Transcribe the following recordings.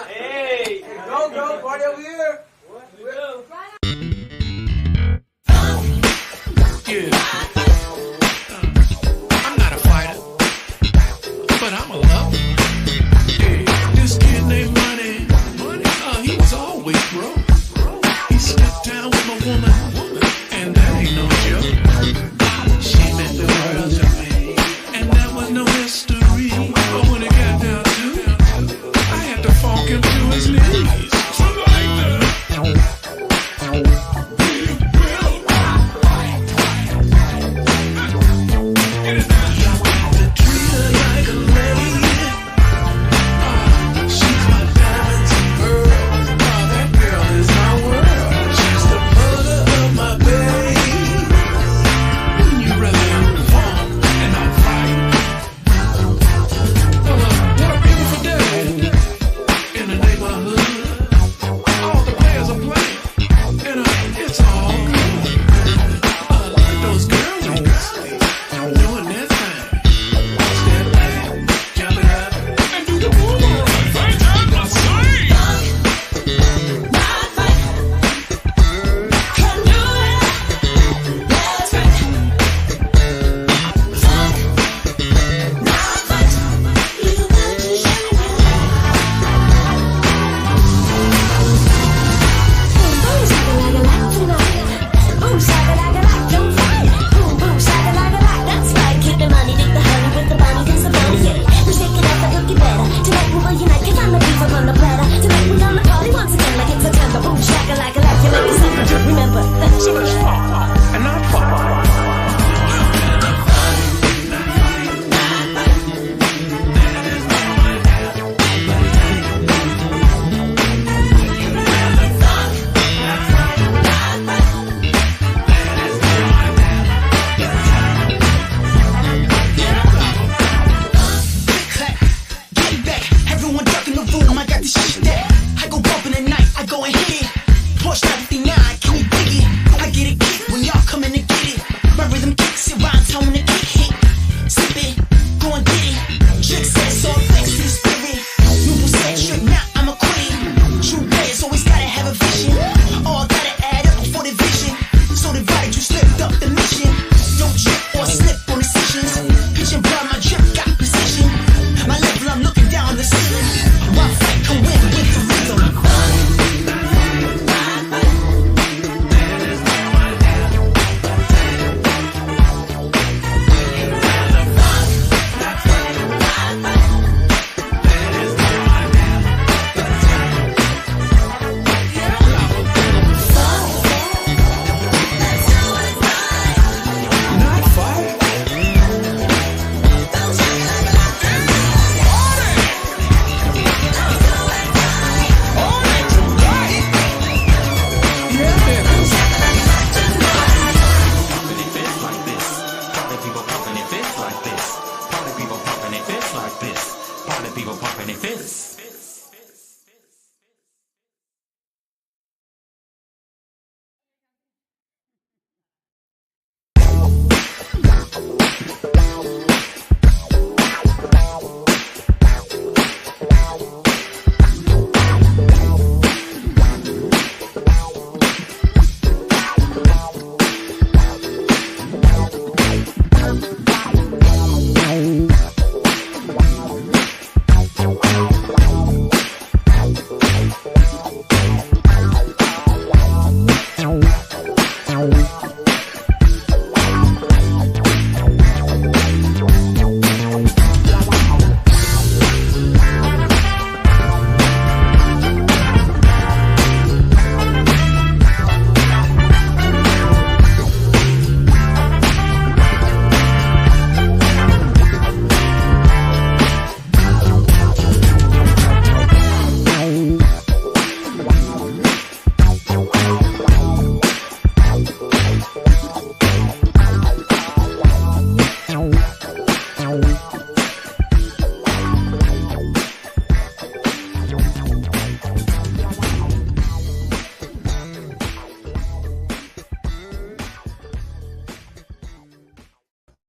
Hey, go, party over here. What? We go. Yeah. I'm not a fighter, but I'm a lover. Yeah. This kid named Money, he was always broke. He slept down with my woman, and that ain't no joke. She meant the world to me, and that was no mystery. But when it got down to it, I had to fall him to his knees. Something like that.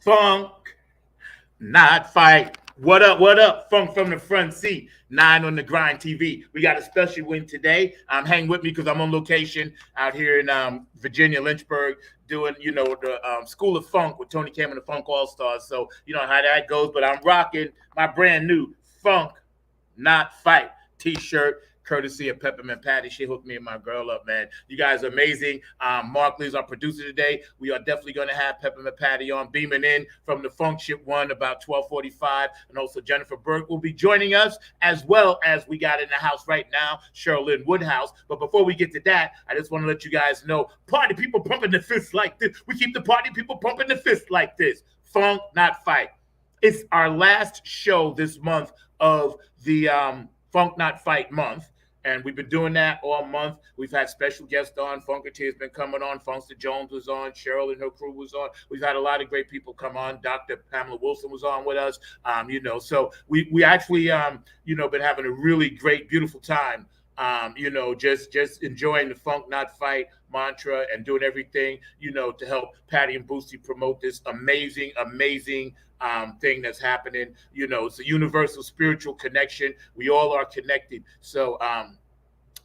Funk, not fight. What up? What up? Funk from the front seat. 9 on the Grind TV. We got a special win today. Hang with me because I'm on location out here in Virginia, Lynchburg, doing the School of Funk with Tony Cam and the Funk All Stars. So you know how that goes. But I'm rocking my brand new Funk Not Fight T-shirt, courtesy of Peppermint Patty. She hooked me and my girl up, man. You guys are amazing. Mark Lee's our producer today. We are definitely going to have Peppermint Patty on, beaming in from the Funk Ship One about 12:45, and also Jennifer Burke will be joining us, as well as we got in the house right now, Sherilyn Woodhouse. But before we get to that, I just want to let you guys know, party people pumping the fists like this. We keep the party people pumping the fists like this. Funk, not fight. It's our last show this month of the Funk Not Fight month. And we've been doing that all month. We've had special guests on. Funketeer's been coming on. Funkster Jones was on. Cheryl and her crew was on. We've had a lot of great people come on. Dr. Pamela Wilson was on with us. So we actually been having a really great, beautiful time. Just enjoying the Funk Not Fight mantra and doing everything, to help Patty and Boosie promote this amazing, amazing thing that's happening. It's a universal spiritual connection. We all are connected. So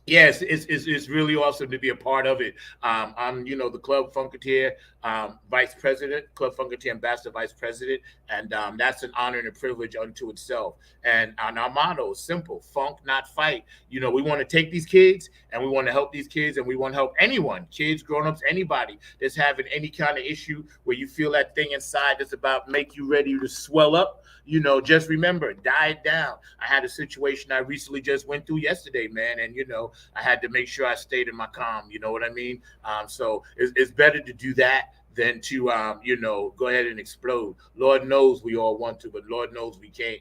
yes, it's really awesome to be a part of it. I'm, the Club Funketeer Vice President, Club Funketeer Ambassador Vice President, and that's an honor and a privilege unto itself. And our motto is simple: Funk, not fight. We want to take these kids, and we want to help these kids, and we want to help anyone, kids, grown-ups, anybody that's having any kind of issue where you feel that thing inside that's about make you ready to swell up. Just remember, diet down. I had a situation I recently just went through yesterday, man, and I had to make sure I stayed in my calm. You know what I mean? So it's better to do that than to go ahead and explode. Lord knows we all want to, but Lord knows we can't.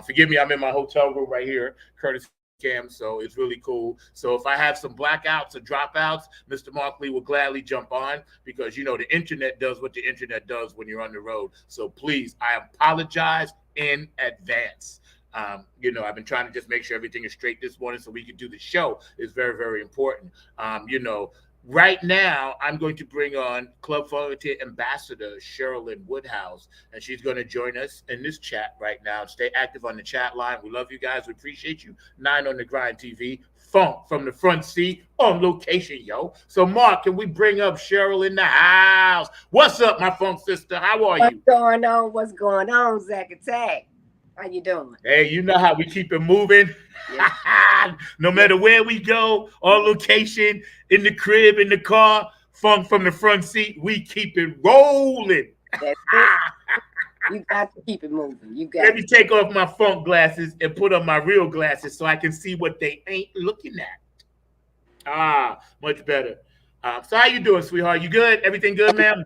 Forgive me, I'm in my hotel room right here, courtesy Cam, so it's really cool. So if I have some blackouts or dropouts, Mr. Mark Lee will gladly jump on, because the internet does what the internet does when you're on the road. So please, I apologize in advance. I've been trying to just make sure everything is straight this morning so we can do the show. It's very, very important. Right now, I'm going to bring on Club Volunteer Ambassador Sherilyn Woodhouse, and she's going to join us in this chat right now. Stay active on the chat line. We love you guys. We appreciate you. 9 on the Grind TV, Funk from the front seat, on location, yo. So, Mark, can we bring up Cheryl in the house? What's up, my funk sister? How are you? What's going on, Zach Attack? How you doing? Hey, you know how we keep it moving. Yeah. No matter where we go, on location, in the crib, in the car, Funk from the front seat, we keep it rolling. That's it. You got to keep it moving. Let me take off my funk glasses and put on my real glasses so I can see what they ain't looking at. Much better. So how you doing, sweetheart? You good? Everything good, ma'am?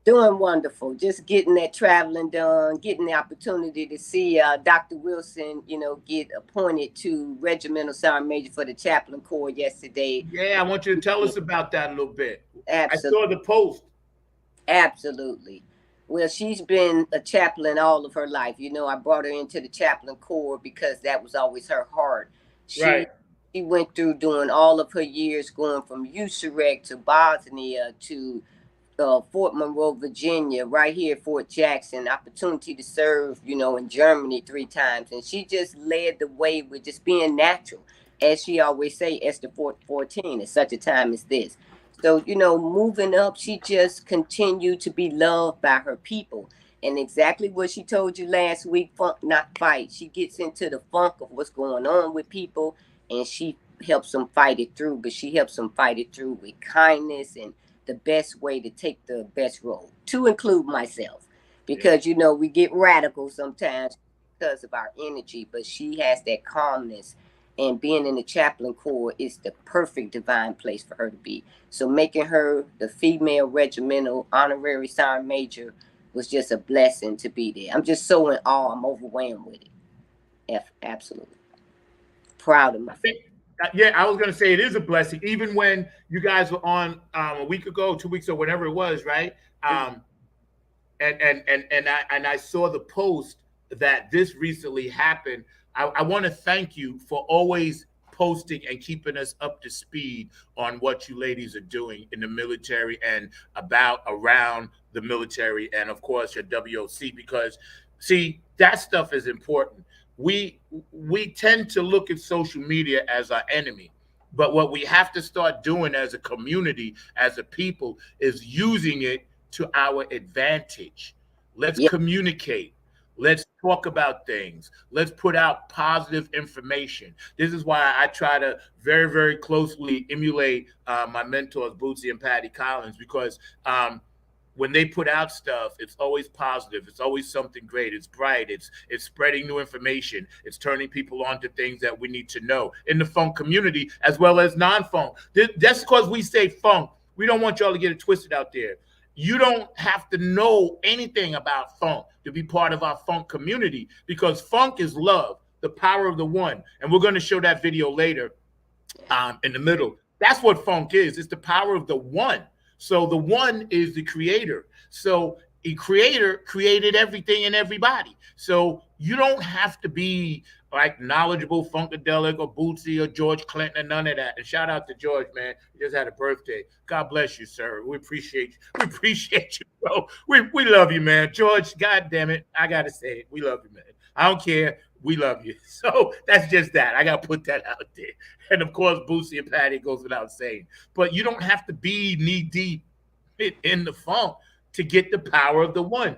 Doing wonderful. Just getting that traveling done, getting the opportunity to see Dr. Wilson, get appointed to Regimental Sergeant Major for the Chaplain Corps yesterday. Yeah, I want you to tell us about that a little bit. Absolutely. I saw the post. Absolutely. Well, she's been a chaplain all of her life. I brought her into the Chaplain Corps because that was always her heart. She went through doing all of her years, going from USAREC to Bosnia to Fort Monroe, Virginia, right here at Fort Jackson, opportunity to serve, in Germany 3 times. And she just led the way with just being natural. As she always say, Esther 14, at such a time as this. So, moving up, she just continued to be loved by her people. And exactly what she told you last week, Funk Not Fight. She gets into the funk of what's going on with people, and she helps them fight it through. But she helps them fight it through with kindness and the best way to take the best role, to include myself, because we get radical sometimes because of our energy, but she has that calmness, and being in the Chaplain Corps is the perfect divine place for her to be. So making her the female regimental honorary sergeant major was just a blessing to be there. I'm just so in awe. I'm overwhelmed with it. Absolutely proud of myself. Yeah, I was going to say it is a blessing. Even when you guys were on a week ago, 2 weeks or whatever it was, right? And I saw the post that this recently happened. I want to thank you for always posting and keeping us up to speed on what you ladies are doing in the military and around the military, and of course your WOC, because See, that stuff is important. We tend to look at social media as our enemy. But what we have to start doing as a community, as a people, is using it to our advantage. Let's Yeah. communicate. Let's talk about things. Let's put out positive information. This is why I try to very, very closely emulate my mentors, Bootsy and Patty Collins, because when they put out stuff, it's always positive. It's always something great. It's bright. It's spreading new information. It's turning people on to things that we need to know in the funk community as well as non-funk. Just because we say funk, we don't want y'all to get it twisted out there. You don't have to know anything about funk to be part of our funk community, because funk is love, the power of the one. And we're going to show that video later in the middle. That's what funk is. It's the power of the one. So the one is the creator. So a creator created everything and everybody. So you don't have to be like knowledgeable Funkadelic or Bootsy or George Clinton or none of that. And shout out to George, man. He just had a birthday. God bless you, sir. We appreciate you. We appreciate you, bro. We love you, man. George, God damn it. I gotta say it. We love you, man. I don't care. We love you. So that's just that. I gotta put that out there. And of course, Bootsy and Patty goes without saying. But you don't have to be knee deep in the funk to get the power of the one.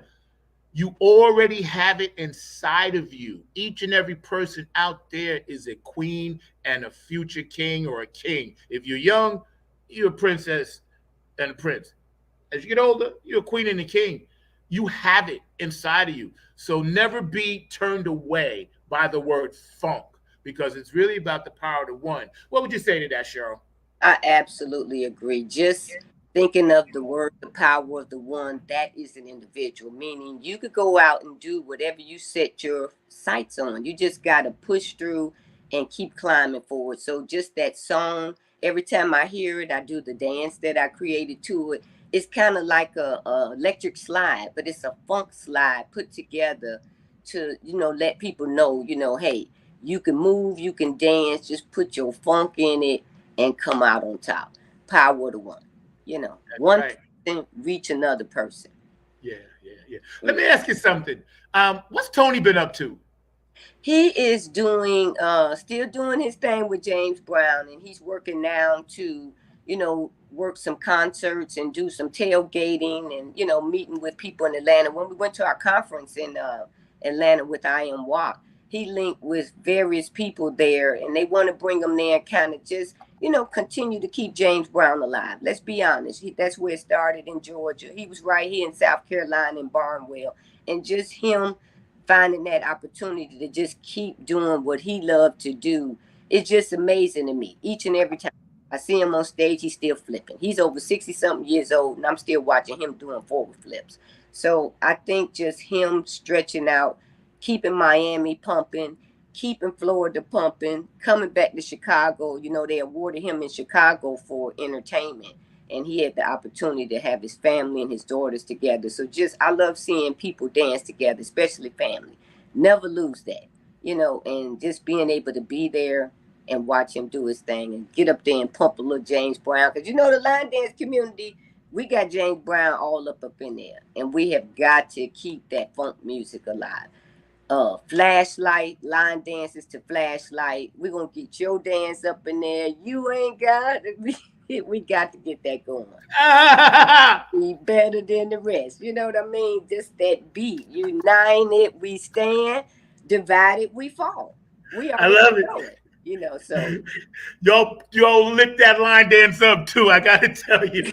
You already have it inside of you. Each and every person out there is a queen and a future king or a king. If you're young, you're a princess and a prince. As you get older, you're a queen and a king. You have it inside of you. So never be turned away by the word funk, because it's really about the power of the one. What would you say to that, Cheryl? I absolutely agree. Just thinking of the word, the power of the one, that is an individual, meaning you could go out and do whatever you set your sights on. You just got to push through and keep climbing forward. So just that song, every time I hear it, I do the dance that I created to it. It's kind of like a electric slide, but it's a funk slide put together to, let people know, hey, you can move, you can dance, just put your funk in it and come out on top. Power of the one. That's One right. person reach another person. Yeah, yeah, yeah. Let me ask you something. What's Tony been up to? He is doing still doing his thing with James Brown, and he's working now to, work some concerts and do some tailgating and, meeting with people in Atlanta. When we went to our conference in Atlanta with I Am Walk, he linked with various people there, and they want to bring him there and kind of just, continue to keep James Brown alive. Let's be honest. That's where it started in Georgia. He was right here in South Carolina in Barnwell. And just him finding that opportunity to just keep doing what he loved to do, it's just amazing to me. Each and every time I see him on stage, he's still flipping. He's over 60-something years old, and I'm still watching him doing forward flips. So I think just him stretching out, keeping Miami pumping, keeping Florida pumping, coming back to Chicago. They awarded him in Chicago for entertainment, and he had the opportunity to have his family and his daughters together. So I love seeing people dance together, especially family. Never lose that, and just being able to be there and watch him do his thing and get up there and pump a little James Brown. Because the line dance community, we got James Brown all up in there, and we have got to keep that funk music alive. Flashlight, line dances to flashlight. We're gonna get your dance up in there. You ain't got it. We got to get that going. Be better than the rest. You know what I mean? Just that beat. United we stand, divided we fall. I love it. So y'all lit that line dance up too. I gotta tell you.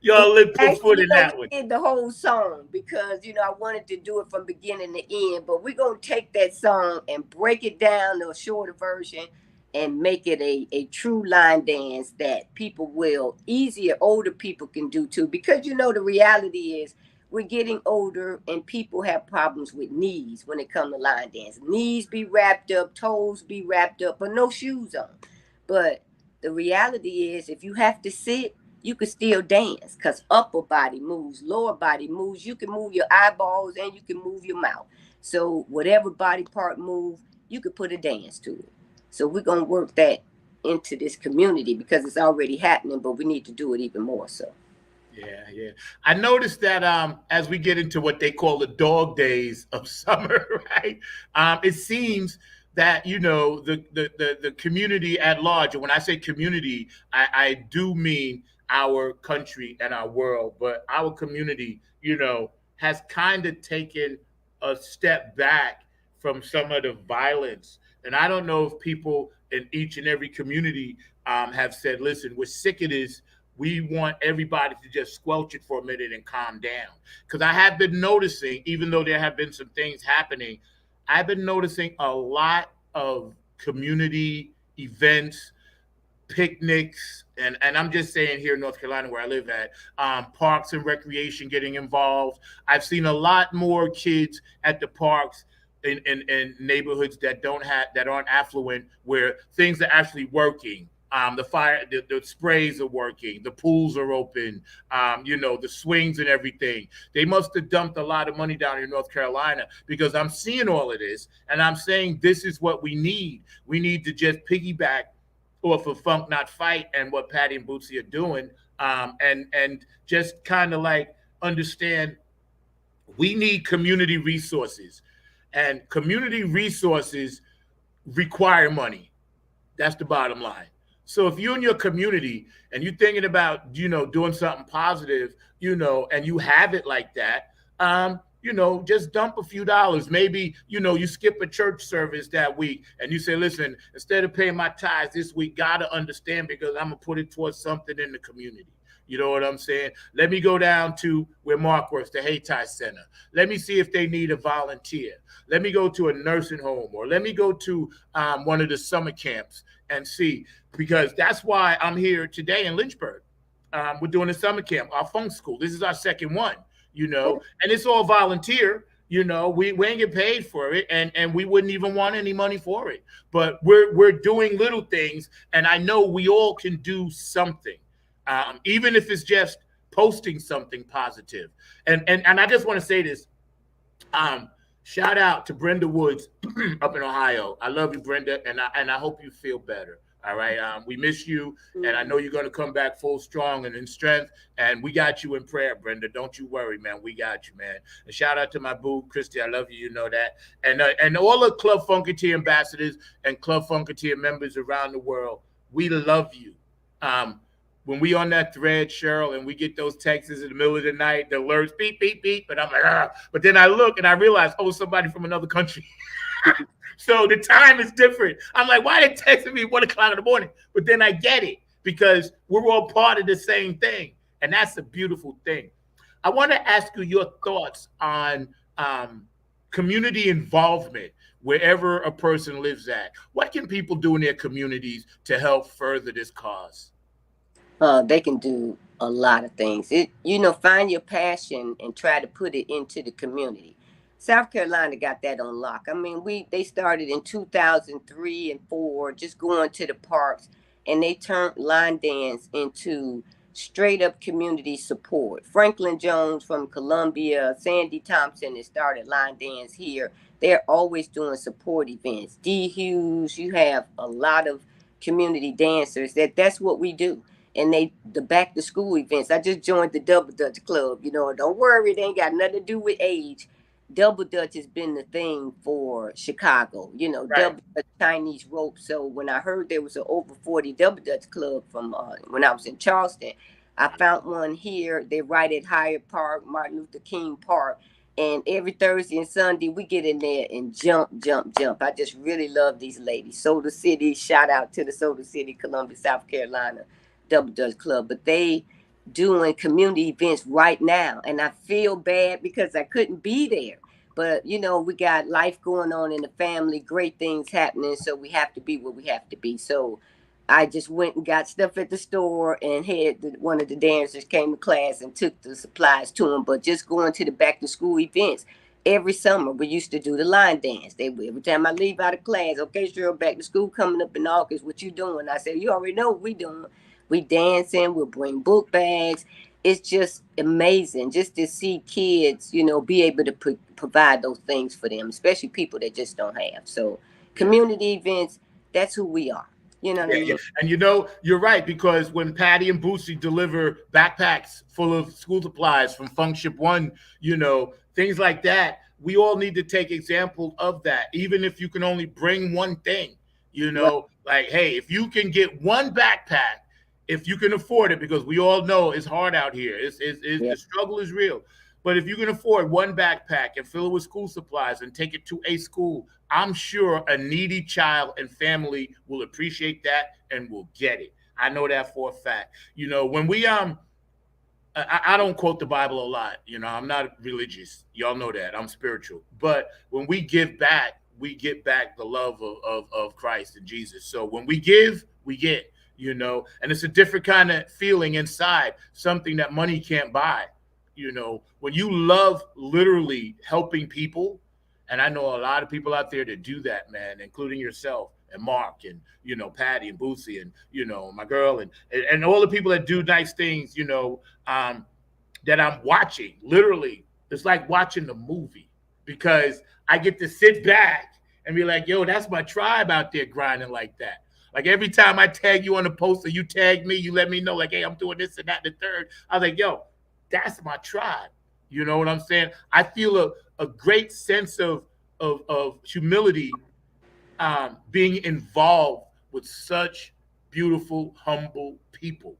Y'all lit put foot in that one. We did the whole song because I wanted to do it from beginning to end, but we're gonna take that song and break it down to a shorter version and make it a true line dance that people will older people can do too. Because the reality is we're getting older and people have problems with knees when it comes to line dance. Knees be wrapped up, toes be wrapped up, but no shoes on. But the reality is if you have to sit, you can still dance because upper body moves, lower body moves. You can move your eyeballs and you can move your mouth. So whatever body part move, you could put a dance to it. So we're going to work that into this community because it's already happening, but we need to do it even more so. Yeah, yeah. I noticed that as we get into what they call the dog days of summer, right? It seems that the community at large, and when I say community, I do mean our country and our world, but our community, has kind of taken a step back from some of the violence. And I don't know if people in each and every community have said, listen, we're sick of this. We want everybody to just squelch it for a minute and calm down. Because I have been noticing, even though there have been some things happening, I've been noticing a lot of community events, picnics, and I'm just saying here in North Carolina where I live at, parks and recreation getting involved. I've seen a lot more kids at the parks in neighborhoods that aren't affluent, where things are actually working. The sprays are working, the pools are open, the swings and everything. They must have dumped a lot of money down in North Carolina, because I'm seeing all of this and I'm saying this is what we need. We need to just piggyback off of Funk Not Fight and what Patty and Bootsy are doing, and just kind of like understand we need community resources, and community resources require money. That's the bottom line. So if you're in your community and you're thinking about, doing something positive, and you have it like that, just dump a few dollars. Maybe, you skip a church service that week and you say, listen, instead of paying my tithes this week, gotta understand, because I'm gonna put it towards something in the community. You know what I'm saying? Let me go down to where Mark works, the Hayti Center. Let me see if they need a volunteer. Let me go to a nursing home, or let me go to one of the summer camps and see, because that's why I'm here today in Lynchburg. We're doing a summer camp, our funk school. This is our second one, and it's all volunteer. We ain't get paid for it, and we wouldn't even want any money for it. But we're doing little things, and I know we all can do something, even if it's just posting something positive. And I just want to say this. Shout out to Brenda Woods up in Ohio. I love you, Brenda, and I hope you feel better. All right. We miss you, and I know you're going to come back full strong and in strength. And we got you in prayer, Brenda. Don't you worry, man. We got you, man. And shout out to my boo, Christy. I love you. You know that. And all the Club Funketeer ambassadors and Club Funketeer members around the world, we love you. When we on that thread, Cheryl, and we get those texts in the middle of the night, the alerts, beep, beep, beep, and I'm like, ah. But then I look and I realize, oh, somebody from another country. So the time is different. I'm like, why they texting me 1 o'clock in the morning? But then I get it, because we're all part of the same thing. And that's a beautiful thing. I want to ask you your thoughts on community involvement wherever a person lives at. What can people do in their communities to help further this cause? They can do a lot of things. Find your passion and try to put it into the community. South Carolina got that on lock. I mean, they started in 2003 and 4, just going to the parks, and they turned line dance into straight up community support. Franklin Jones from Columbia, Sandy Thompson has started line dance here. They're always doing support events. D Hughes, you have a lot of community dancers. That's what we do. And the back to school events. I just joined the Double Dutch Club. Don't worry, it ain't got nothing to do with age. Double Dutch has been the thing for Chicago. Right. Double Dutch Chinese rope. So when I heard there was an over 40 Double Dutch Club from when I was in Charleston, I found one here. They're right at Hyde Park, Martin Luther King Park. And every Thursday and Sunday, we get in there and jump, jump, jump. I just really love these ladies. Soda City, shout out to the Soda City, Columbia, South Carolina Double Dutch Club. But they doing community events right now. And I feel bad because I couldn't be there. But, we got life going on in the family, great things happening. So we have to be where we have to be. So I just went and got stuff at the store and had one of the dancers came to class and took the supplies to them. But just going to the back to school events every summer, we used to do the line dance. Every time I leave out of class, okay, Cheryl, back to school coming up in August. What you doing? I said, you already know what we doing. We dancing. We'll bring book bags. It's just amazing just to see kids, be able to provide those things for them, especially people that just don't have. So Yeah. community events, that's who we are. You know what I mean? And you know, you're right, because when Patty and Boosie deliver backpacks full of school supplies from Funkship One, you know, things like that, we all need to take example of that. Even if you can only bring one thing, you Right. know, like, hey, if you can get one backpack, if you can afford it, because we all know it's hard out here. Yeah. The struggle is real. But if you can afford one backpack and fill it with school supplies and take it to a school, I'm sure a needy child and family will appreciate that and will get it. I know that for a fact. You know, when I don't quote the Bible a lot. You know, I'm not religious. Y'all know that. I'm spiritual. But when we give back, we get back the love of Christ and Jesus. So when we give, we get, you know, and it's a different kind of feeling inside, something that money can't buy. You know, when you love literally helping people, and I know a lot of people out there that do that, man, including yourself and Mark and, you know, Patty and Boosie and, you know, my girl and all the people that do nice things, you know, that I'm watching. Literally, it's like watching the movie, because I get to sit back and be like, yo, that's my tribe out there grinding like that. Like every time I tag you on the post or you tag me, you let me know, like, hey, I'm doing this and that and the third. I was like, yo, that's my tribe. You know what I'm saying? I feel a great sense of humility, being involved with such beautiful, humble people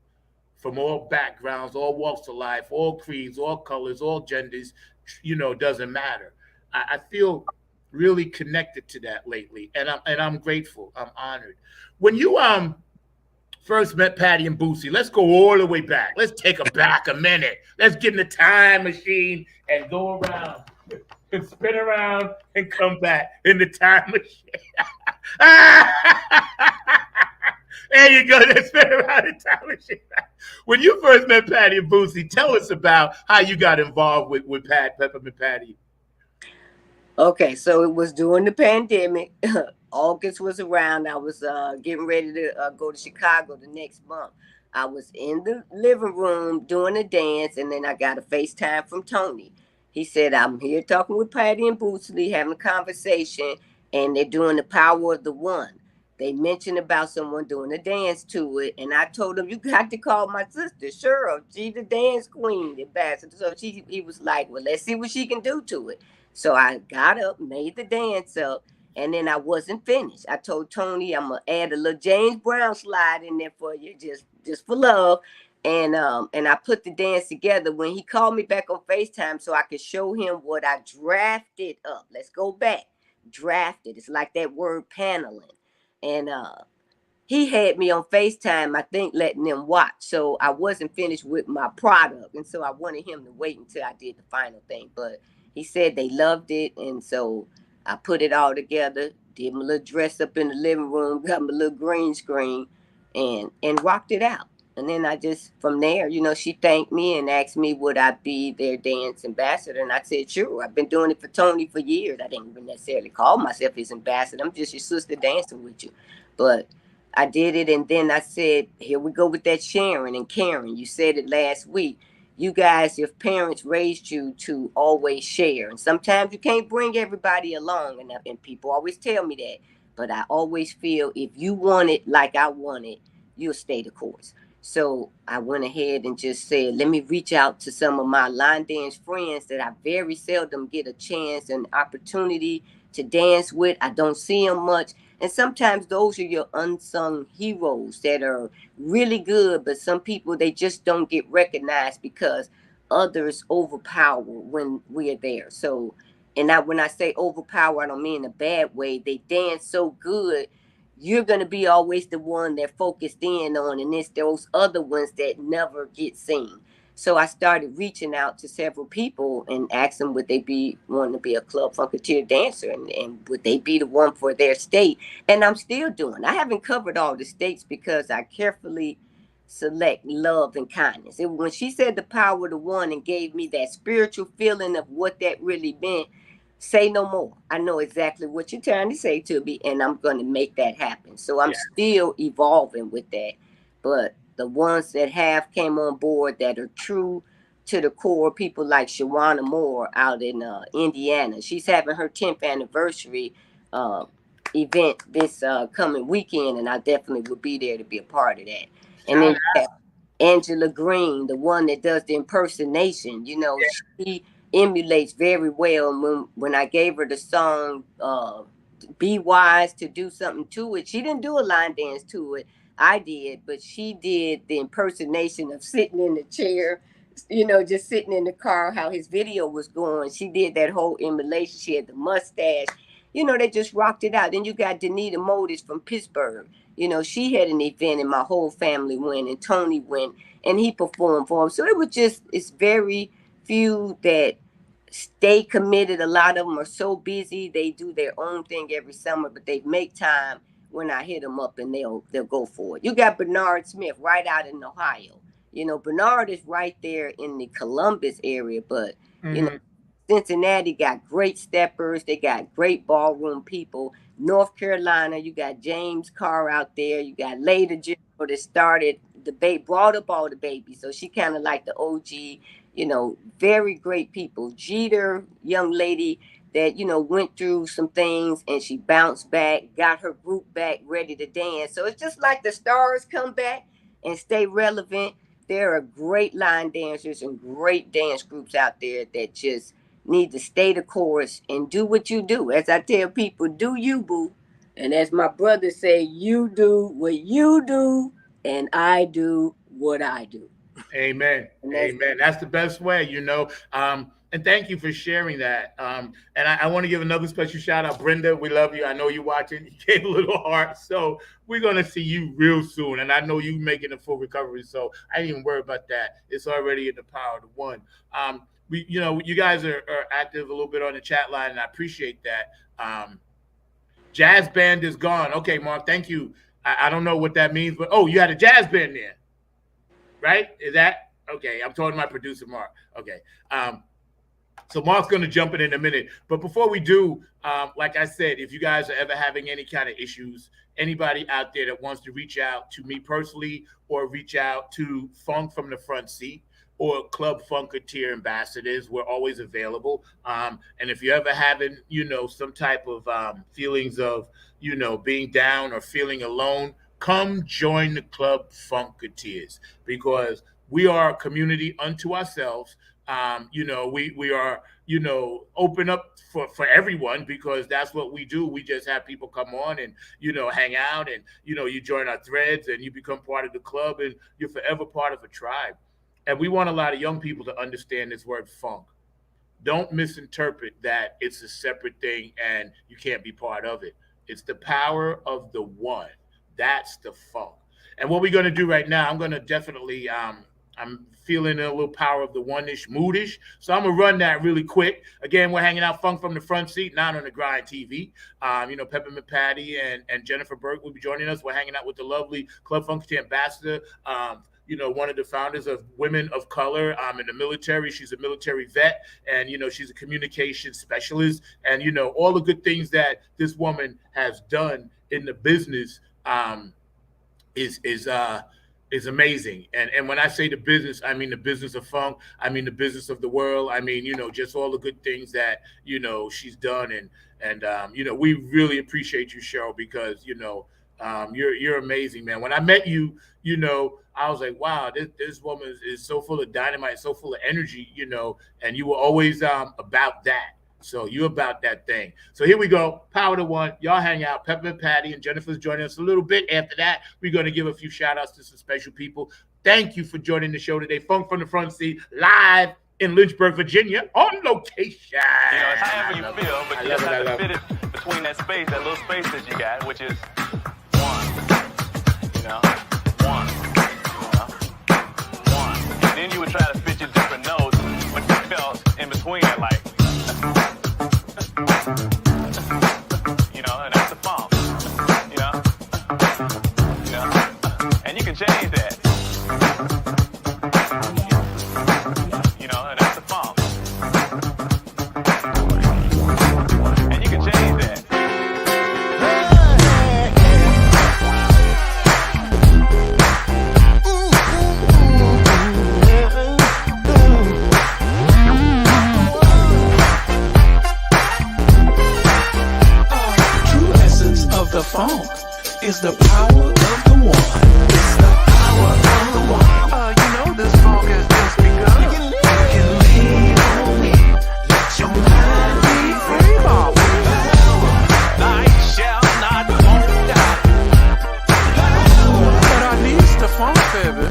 from all backgrounds, all walks of life, all creeds, all colors, all genders. You know, doesn't matter. I feel really connected to that lately, and I'm grateful. I'm honored. When you first met Patty and Boosie, let's go all the way back. Let's take a back a minute. Let's get in the time machine and go around and spin around and come back in the time machine. There you go. Let's spin around the time machine. When you first met Patty and Boosie, tell us about how you got involved with Peppermint Patty. Okay, so it was during the pandemic. August was around. I was getting ready to go to Chicago the next month. I was in the living room doing a dance, and then I got a FaceTime from Tony. He said, I'm here talking with Patty and Boosley, having a conversation, and they're doing the power of the one. They mentioned about someone doing a dance to it, and I told him, you got to call my sister, Cheryl. She's the dance queen, the ambassador. So he was like, well, let's see what she can do to it. So I got up, made the dance up, and then I wasn't finished. I told Tony I'm gonna add a little James Brown slide in there for you, just for love. And I put the dance together when he called me back on FaceTime so I could show him what I drafted up. Let's go back. Drafted. It's like that word paneling. And he had me on FaceTime, I think, letting them watch. So I wasn't finished with my product. And so I wanted him to wait until I did the final thing. But he said they loved it. And so I put it all together, did my little dress up in the living room, got my little green screen, and rocked it out. And then I just, from there, you know, she thanked me and asked me would I be their dance ambassador. And I said, sure. I've been doing it for Tony for years. I didn't even necessarily call myself his ambassador. I'm just your sister dancing with you. But I did it, and then I said, here we go with that sharing and caring. You said it last week. You guys, if parents raised you to always share, and sometimes you can't bring everybody along, and people always tell me that, but I always feel if you want it like I want it, you'll stay the course. So I went ahead and just said, let me reach out to some of my line dance friends that I very seldom get a chance and opportunity to dance with. I don't see them much. And sometimes those are your unsung heroes that are really good, but some people they just don't get recognized because others overpower when we're there. So, and I, when I say overpower, I don't mean in a bad way. They dance so good, you're gonna be always the one they're focused in on, and it's those other ones that never get seen. So I started reaching out to several people and asked them would they be wanting to be a club funketeer dancer, and would they be the one for their state. And I'm still doing. I haven't covered all the states because I carefully select love and kindness. And when she said the power of the one and gave me that spiritual feeling of what that really meant, say no more. I know exactly what you're trying to say to me, and I'm going to make that happen. So I'm Yeah, still evolving with that. But the ones that have came on board that are true to the core, people like Shawana Moore out in Indiana. She's having her 10th anniversary uh, event this coming weekend, and I definitely will be there to be a part of that. And then you have Angela Green, the one that does the impersonation. You know, she emulates very well. When I gave her the song Be Wise to Do Something to It, she didn't do a line dance to it. I did, but she did the impersonation of sitting in the chair, you know, just sitting in the car, how his video was going. She did that whole emulation. She had the mustache. You know, they just rocked it out. Then you got Danita Modis from Pittsburgh. You know, she had an event and my whole family went, and Tony went, and he performed for him. So it was just, it's very few that stay committed. A lot of them are so busy. They do their own thing every summer, but they make time when I hit them up, and they'll go for it. You got Bernard Smith right out in Ohio. You know, Bernard is right there in the Columbus area, but, you know, Cincinnati got great steppers. They got great ballroom people. North Carolina, you got James Carr out there. You got Leda General that started brought up all the babies. So she kind of like the OG, you know, very great people. Jeter, young lady that, you know, went through some things and she bounced back, got her group back ready to dance. So it's just like the stars come back and stay relevant. There are great line dancers and great dance groups out there that just need to stay the course and do what you do. As I tell people, do you, boo. And as my brother say, you do what you do and I do what I do. Amen. Amen. That's the best way, you know. And thank you for sharing that. And I want to give another special shout out, Brenda. We love you. I know you're watching. You gave a little heart. So we're going to see you real soon. And I know you making a full recovery. So I ain't even worry about that. It's already in the power of the one. You know, you guys are active a little bit on the chat line, and I appreciate that. Jazz band is gone. Okay, Mark, thank you. I don't know what that means, but you had a jazz band there, right? Is that okay? I'm talking to my producer, Mark. Okay. So Mark's going to jump in a minute. But before we do, like I said, if you guys are ever having any kind of issues, anybody out there that wants to reach out to me personally or reach out to Funk from the Front Seat or Club Funketeer ambassadors, we're always available. And if you're ever having, you know, some type of feelings of, you know, being down or feeling alone, come join the Club Funketeers, because we are a community unto ourselves. You know, we are, you know, open up for everyone, because that's what we do. We just have people come on and, you know, hang out, and, you know, you join our threads and you become part of the club, and you're forever part of a tribe. And we want a lot of young people to understand this word funk. Don't misinterpret that it's a separate thing and you can't be part of it. It's the power of the one. That's the funk. And what we're going to do right now, I'm going to definitely, I'm feeling a little power of the one-ish, moodish. So I'm going to run that really quick. Again, we're hanging out Funk from the Front Seat, not on the Grind TV. You know, Peppermint Patty and Jennifer Burke will be joining us. We're hanging out with the lovely Club Funketeer ambassador, you know, one of the founders of Women of Color in the military. She's a military vet, and, you know, she's a communication specialist. And, you know, all the good things that this woman has done in the business is amazing. And when I say the business, I mean the business of funk. I mean the business of the world. I mean, you know, just all the good things that, you know, she's done. And you know, we really appreciate you, Cheryl, because, you know, you're amazing, man. When I met you, you know, I was like, wow, this woman is so full of dynamite, so full of energy, you know, and you were always about that. So you're about that thing. So here we go. Power to one. Y'all hang out. Peppermint Patty and Jennifer's joining us a little bit. After that, we're going to give a few shout outs to some special people. Thank you for joining the show today. Funk from the Front Seat, live in Lynchburg, Virginia, on location. You know, it's however you feel, but you just have to fit it between that space, that little space that you got, which is one. You know, one. You know, one. And then you would try to fit your different notes, but you felt in between it, like. You know, and that's the funk. You know, and you can change that. You know, and that's the funk. And you can change that. is the power of the one. It's the power of the one. You know this funk has just begun. You can lean on me. Let your mind be free, Bob. Light shall not won't die. But I need the funk, baby.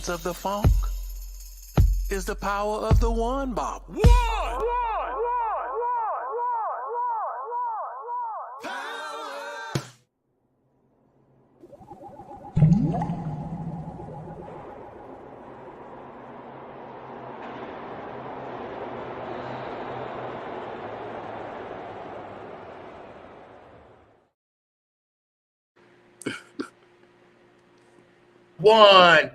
Of the funk is the power of the one, Bob. One! One.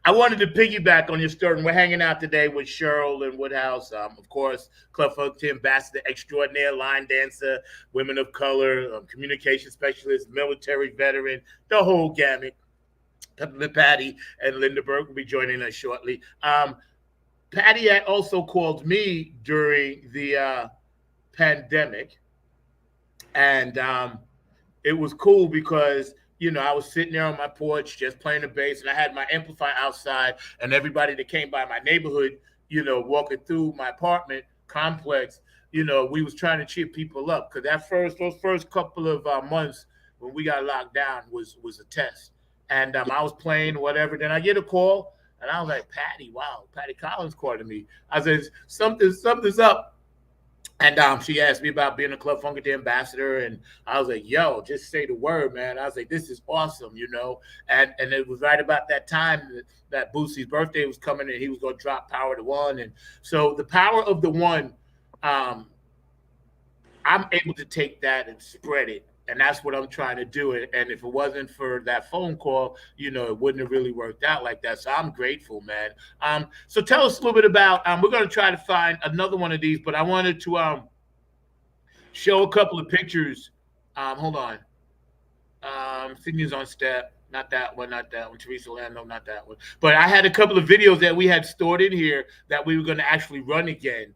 I wanted to piggyback on your story. And we're hanging out today with Cheryl and Woodhouse, of course, Club Funk Ambassador Extraordinaire, line dancer, women of color, communication specialist, military veteran, the whole gamut. Patty and Linda Burke will be joining us shortly. Patty also called me during the pandemic, and it was cool because I was sitting there on my porch just playing the bass, and I had my amplifier outside, and everybody that came by my neighborhood, walking through my apartment complex, we was trying to cheer people up because those first couple of months when we got locked down was a test, and I was playing whatever. Then I get a call, and I was like, Patty, wow, Patty Collins calling me. I said, something's up. And she asked me about being a Club Funk ambassador, and I was like, "Yo, just say the word, man." I was like, "This is awesome," And it was right about that time that Boosie's birthday was coming, and he was going to drop Power to One, and so the Power of the One, I'm able to take that and spread it, and that's what I'm trying to do. And if it wasn't for that phone call, it wouldn't have really worked out like that. So I'm grateful, man. So tell us a little bit about. We're going to try to find another one of these, but I wanted to show a couple of pictures. Hold on. Sydney's on step. Not that one. Not that one. Teresa Lando. Not that one. But I had a couple of videos that we had stored in here that we were going to actually run again.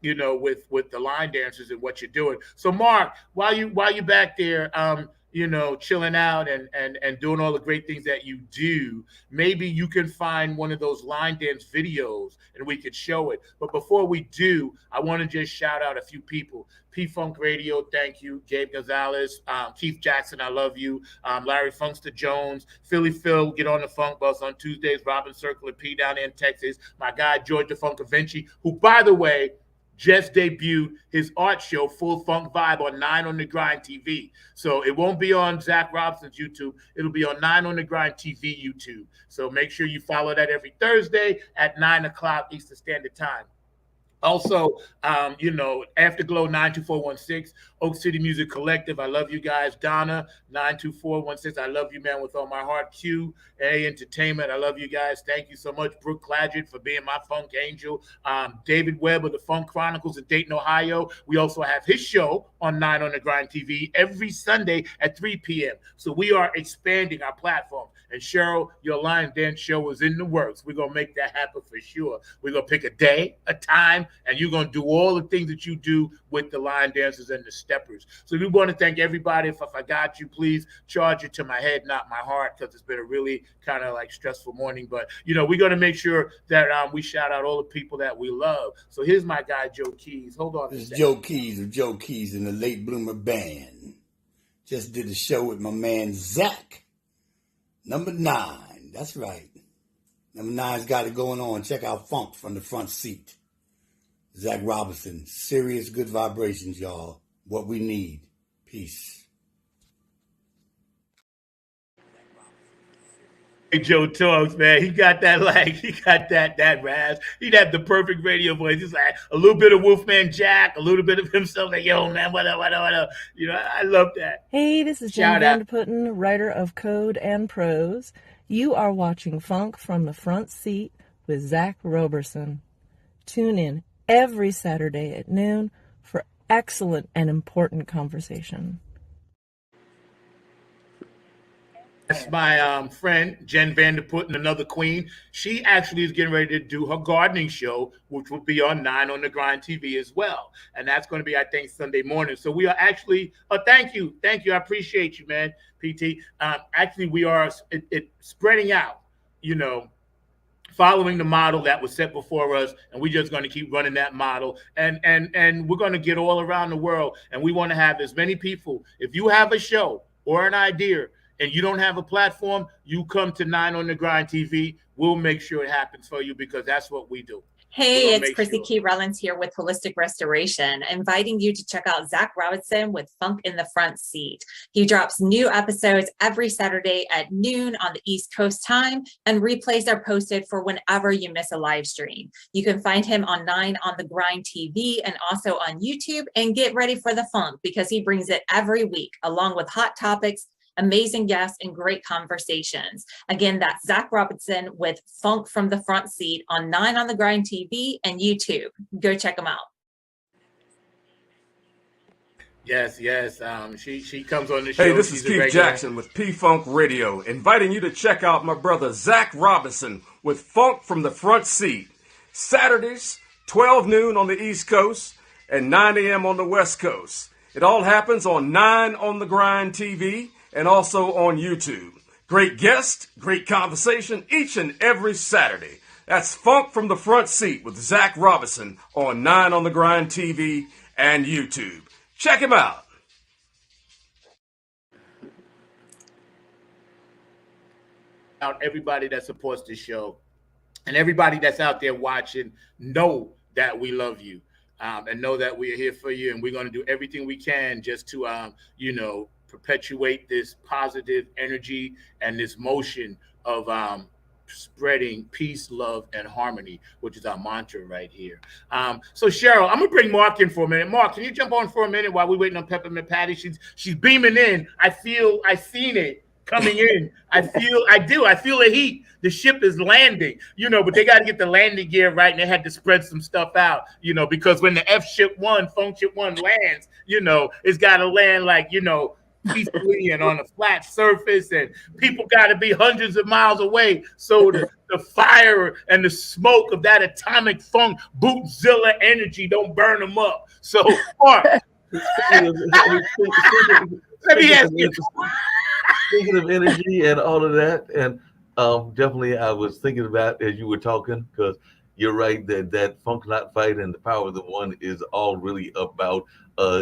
With the line dancers and what you're doing. So Mark, while you back there, chilling out and doing all the great things that you do, maybe you can find one of those line dance videos and we could show it. But before we do, I want to just shout out a few people. P-Funk Radio, thank you. Gabe Gonzalez, Keith Jackson, I love you. Larry Funkster Jones, Philly Phil, get on the Funk Bus on Tuesdays. Robin Circle and P down in Texas. My guy, George the Funk Vinci, who, by the way, just debuted his art show, Full Funk Vibe, on 9 on the Grind TV. So it won't be on Zach Robson's YouTube. It'll be on 9 on the Grind TV YouTube. So make sure you follow that every Thursday at 9 o'clock Eastern Standard Time. Also, Afterglow 92416, Oak City Music Collective. I love you guys. Donna 92416. I love you, man, with all my heart. QA Entertainment. I love you guys. Thank you so much. Brooke Cladgett for being my funk angel. David Webb of the Funk Chronicles in Dayton, Ohio. We also have his show on 9 on the Grind TV every Sunday at 3 p.m. So we are expanding our platform. And Cheryl, your line dance show is in the works. We're going to make that happen for sure. We're going to pick a day, a time, and you're going to do all the things that you do with the line dancers and the steppers. So we want to thank everybody. If I forgot you, please charge it to my head, not my heart, because it's been a really kind of like stressful morning. But, we're going to make sure that we shout out all the people that we love. So here's my guy, Joe Keys. Hold on. This is Joe Keys of Joe Keys and the Late Bloomer Band. Just did a show with my man, Zach. Number 9. That's right. Number 9's got it going on. Check out Funk from the Front Seat. Zach Robinson. Serious good vibrations, y'all. What we need. Peace. Hey, Joe talks, man. He got that that rasp. He'd have the perfect radio voice. He's like a little bit of Wolfman Jack, a little bit of himself. Like, yo, man, what up. I love that. Hey, this is Jen Vanderputten, writer of Code and Prose. You are watching Funk from the Front Seat with Zach Roberson. Tune in every Saturday at noon for excellent and important conversation. That's my friend, Jen Vanderputten, another queen. She actually is getting ready to do her gardening show, which will be on 9 on the Grind TV as well. And that's going to be, I think, Sunday morning. So we are actually, thank you. I appreciate you, man, PT. Actually, we are spreading out, following the model that was set before us, and we're just going to keep running that model. And we're going to get all around the world, and we want to have as many people. If you have a show or an idea, and you don't have a platform, you come to 9 on the Grind TV. We'll make sure it happens for you because that's what we do. Hey, it's Chrissy Key Rollins here with Holistic Restoration, inviting you to check out Zach Robinson with Funk in the Front Seat. He drops new episodes every Saturday at noon on the East Coast time, and replays are posted for whenever you miss a live stream. You can find him on 9 on the Grind TV and also on YouTube, and get ready for the funk because he brings it every week along with hot topics, amazing guests, and great conversations. Again, that's Zach Robinson with Funk from the Front Seat on 9 on the Grind TV and YouTube. Go check them out. Yes. She comes on the show. Hey, this is She's Keith Jackson with P-Funk Radio, inviting you to check out my brother Zach Robinson with Funk from the Front Seat. Saturdays, 12 noon on the East Coast and 9 a.m. on the West Coast. It all happens on 9 on the Grind TV and also on YouTube. Great guest, great conversation each and every Saturday. That's Funk from the Front Seat with Zach Robinson on 9 on the Grind TV and YouTube. Check him out. Everybody that supports this show and everybody that's out there watching, know that we love you, and know that we are here for you, and we're going to do everything we can just to perpetuate this positive energy and this motion of spreading peace, love, and harmony, which is our mantra right here. So Cheryl, I'm gonna bring Mark in for a minute. Mark, can you jump on for a minute while we're waiting on Peppermint Patty? She's beaming in. I seen it coming in. I feel the heat. The ship is landing, but they got to get the landing gear right, and they had to spread some stuff out, because when the Funk Ship 1 lands, it's got to land like, peacefully and on a flat surface, and people got to be hundreds of miles away so the fire and the smoke of that atomic funk bootzilla energy don't burn them up. So, Mark, let me ask you. Speaking of energy and all of that, and definitely I was thinking about as you were talking, because you're right that Funk Not Fight and the Power of the One is all really about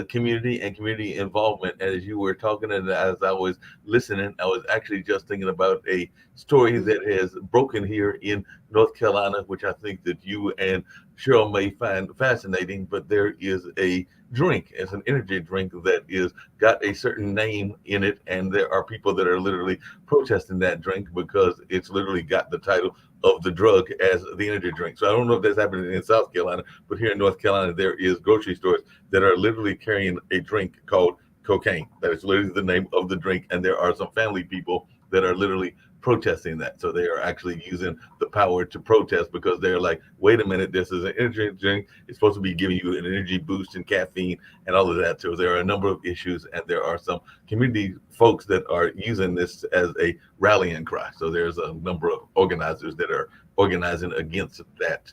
community and community involvement. And as you were talking and as I was listening, I was actually just thinking about a story that has broken here in North Carolina, which I think that you and Cheryl may find fascinating. But there is a drink, it's an energy drink that is got a certain name in it, and there are people that are literally protesting that drink because it's literally got the title of the drug as the energy drink. So I don't know if that's happening in South Carolina, but here in North Carolina, there is grocery stores that are literally carrying a drink called cocaine. That is literally the name of the drink. And there are some family people that are literally protesting that. So they are actually using the power to protest because they're like, wait a minute, this is an energy drink. It's supposed to be giving you an energy boost and caffeine and all of that. So there are a number of issues, and there are some community folks that are using this as a rallying cry. So there's a number of organizers that are organizing against that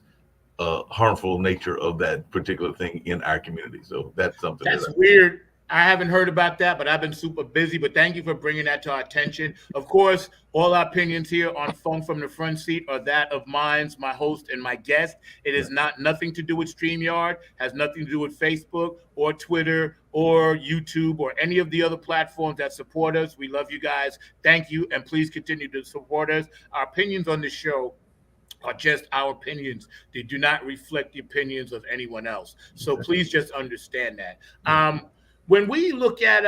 harmful nature of that particular thing in our community. So that's something that's weird. I haven't heard about that, but I've been super busy. But thank you for bringing that to our attention. Of course, all our opinions here on Funk from the Front Seat are that of mine, my host, and my guest. It is nothing to do with StreamYard, has nothing to do with Facebook or Twitter or YouTube or any of the other platforms that support us. We love you guys. Thank you, and please continue to support us. Our opinions on this show are just our opinions. They do not reflect the opinions of anyone else. So please just understand that. When we look at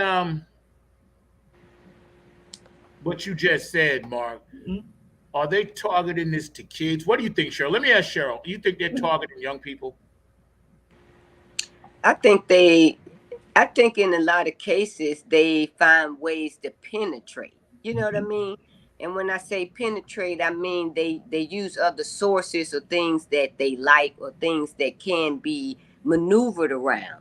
what you just said, Mark, are they targeting this to kids? What do you think, Cheryl? Let me ask Cheryl. Do you think they're targeting young people? I think in a lot of cases, they find ways to penetrate. You know what I mean? And when I say penetrate, I mean they use other sources or things that they like or things that can be maneuvered around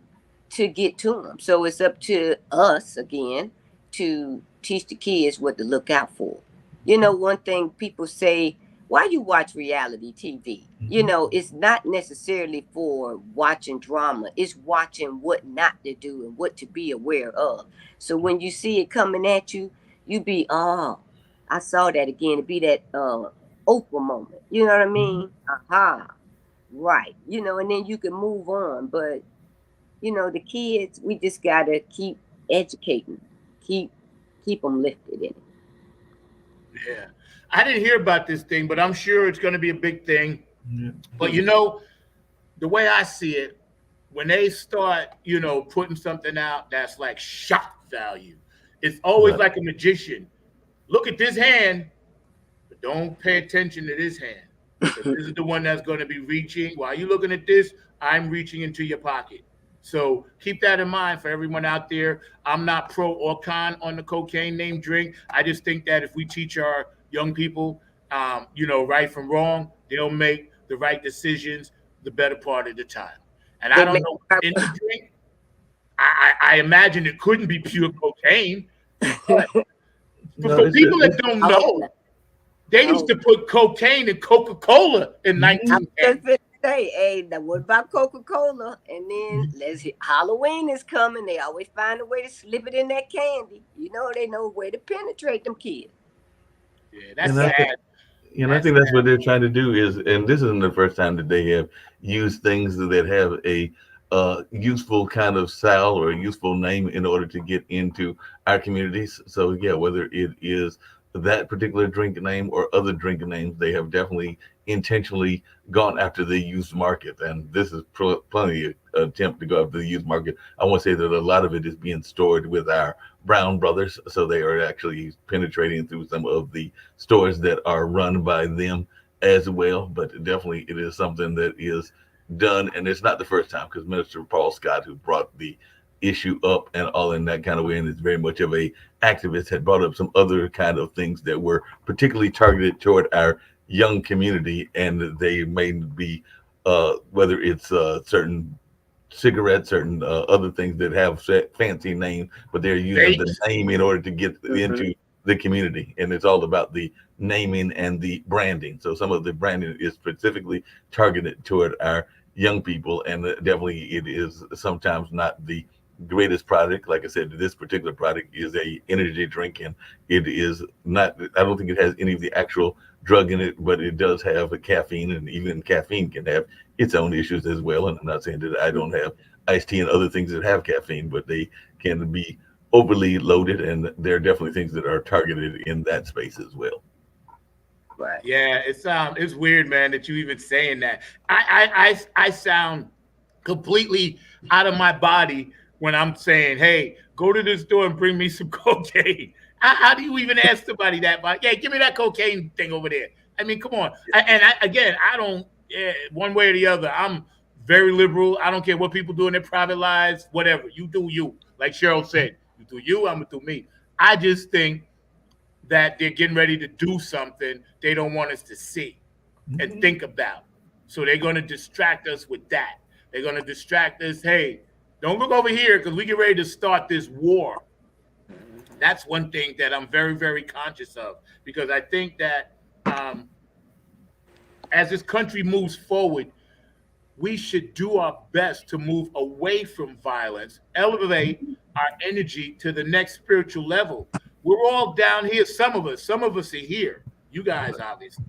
to get to them. So it's up to us, again, to teach the kids what to look out for. One thing people say, why you watch reality TV? It's not necessarily for watching drama. It's watching what not to do and what to be aware of. So when you see it coming at you, you be, oh, I saw that again. It be that Oprah moment. You know what I mean? Aha. Right. And then you can move on. But the kids, we just got to keep educating, keep them lifted in it. Yeah. I didn't hear about this thing, but I'm sure it's going to be a big thing. Yeah. But, the way I see it, when they start, putting something out that's like shock value, it's always like a magician. Look at this hand, but don't pay attention to this hand. This is the one that's going to be reaching. While you're looking at this, I'm reaching into your pocket. So keep that in mind for everyone out there. I'm not pro or con on the cocaine name drink. I just think that if we teach our young people, right from wrong, they'll make the right decisions the better part of the time. And I They don't make know in the drink. I imagine it couldn't be pure cocaine, but No, for it's people just, that don't I hope know, not. they I used hope. to put cocaine in Coca-Cola in I was 1910. just finna say, hey, now what about Coca-Cola? And then Halloween is coming. They always find a way to slip it in that candy. You know, they know where to penetrate them kids. Yeah, They that's and I got think, sad. I That's think that's what sad. they're trying to do is, and this isn't the first time that they have used things that have a useful kind of style or a useful name in order to get into our communities. So yeah, whether it is that particular drink name or other drink names, they have definitely intentionally gone after the used market, and this is plenty of attempt to go after the used market. I want to say that a lot of it is being stored with our Brown brothers, so they are actually penetrating through some of the stores that are run by them as well. But definitely, it is something that is done, and it's not the first time because Minister Paul Scott, who brought the issue up and all in that kind of way, and is very much of a activist, had brought up some other kind of things that were particularly targeted toward our young community, and they may be whether it's certain cigarettes, certain other things that have fancy names, but they're using the Vapes. name in order to get hmm into the community. And it's all about the naming and the branding. So some of the branding is specifically targeted toward our young people, and definitely it is sometimes not the greatest product. Like I said, this particular product is a energy drink, and it is not. I don't think it has any of the actual drug in it, but it does have a caffeine, and even caffeine can have its own issues as well. And I'm not saying that I don't have iced tea and other things that have caffeine, but they can be overly loaded, and there are definitely things that are targeted in that space as well. Right. Yeah, it's weird, man, that you even saying that. I sound completely out of my body when I'm saying, "Hey, go to this store and bring me some cocaine." How do you even ask somebody that? But yeah, give me that cocaine thing over there. I mean, come on. Again, I don't. Yeah, one way or the other. I'm very liberal. I don't care what people do in their private lives. Whatever you do, you. Like Cheryl said, you do you. I'm gonna do me. I just think that they're getting ready to do something they don't want us to see and think about. So they're going to distract us with that. They're going to distract us. Hey, don't look over here because we get ready to start this war. That's one thing that I'm very, very conscious of because I think that as this country moves forward, we should do our best to move away from violence, elevate our energy to the next spiritual level. We're all down here. Some of us are here. You guys, obviously,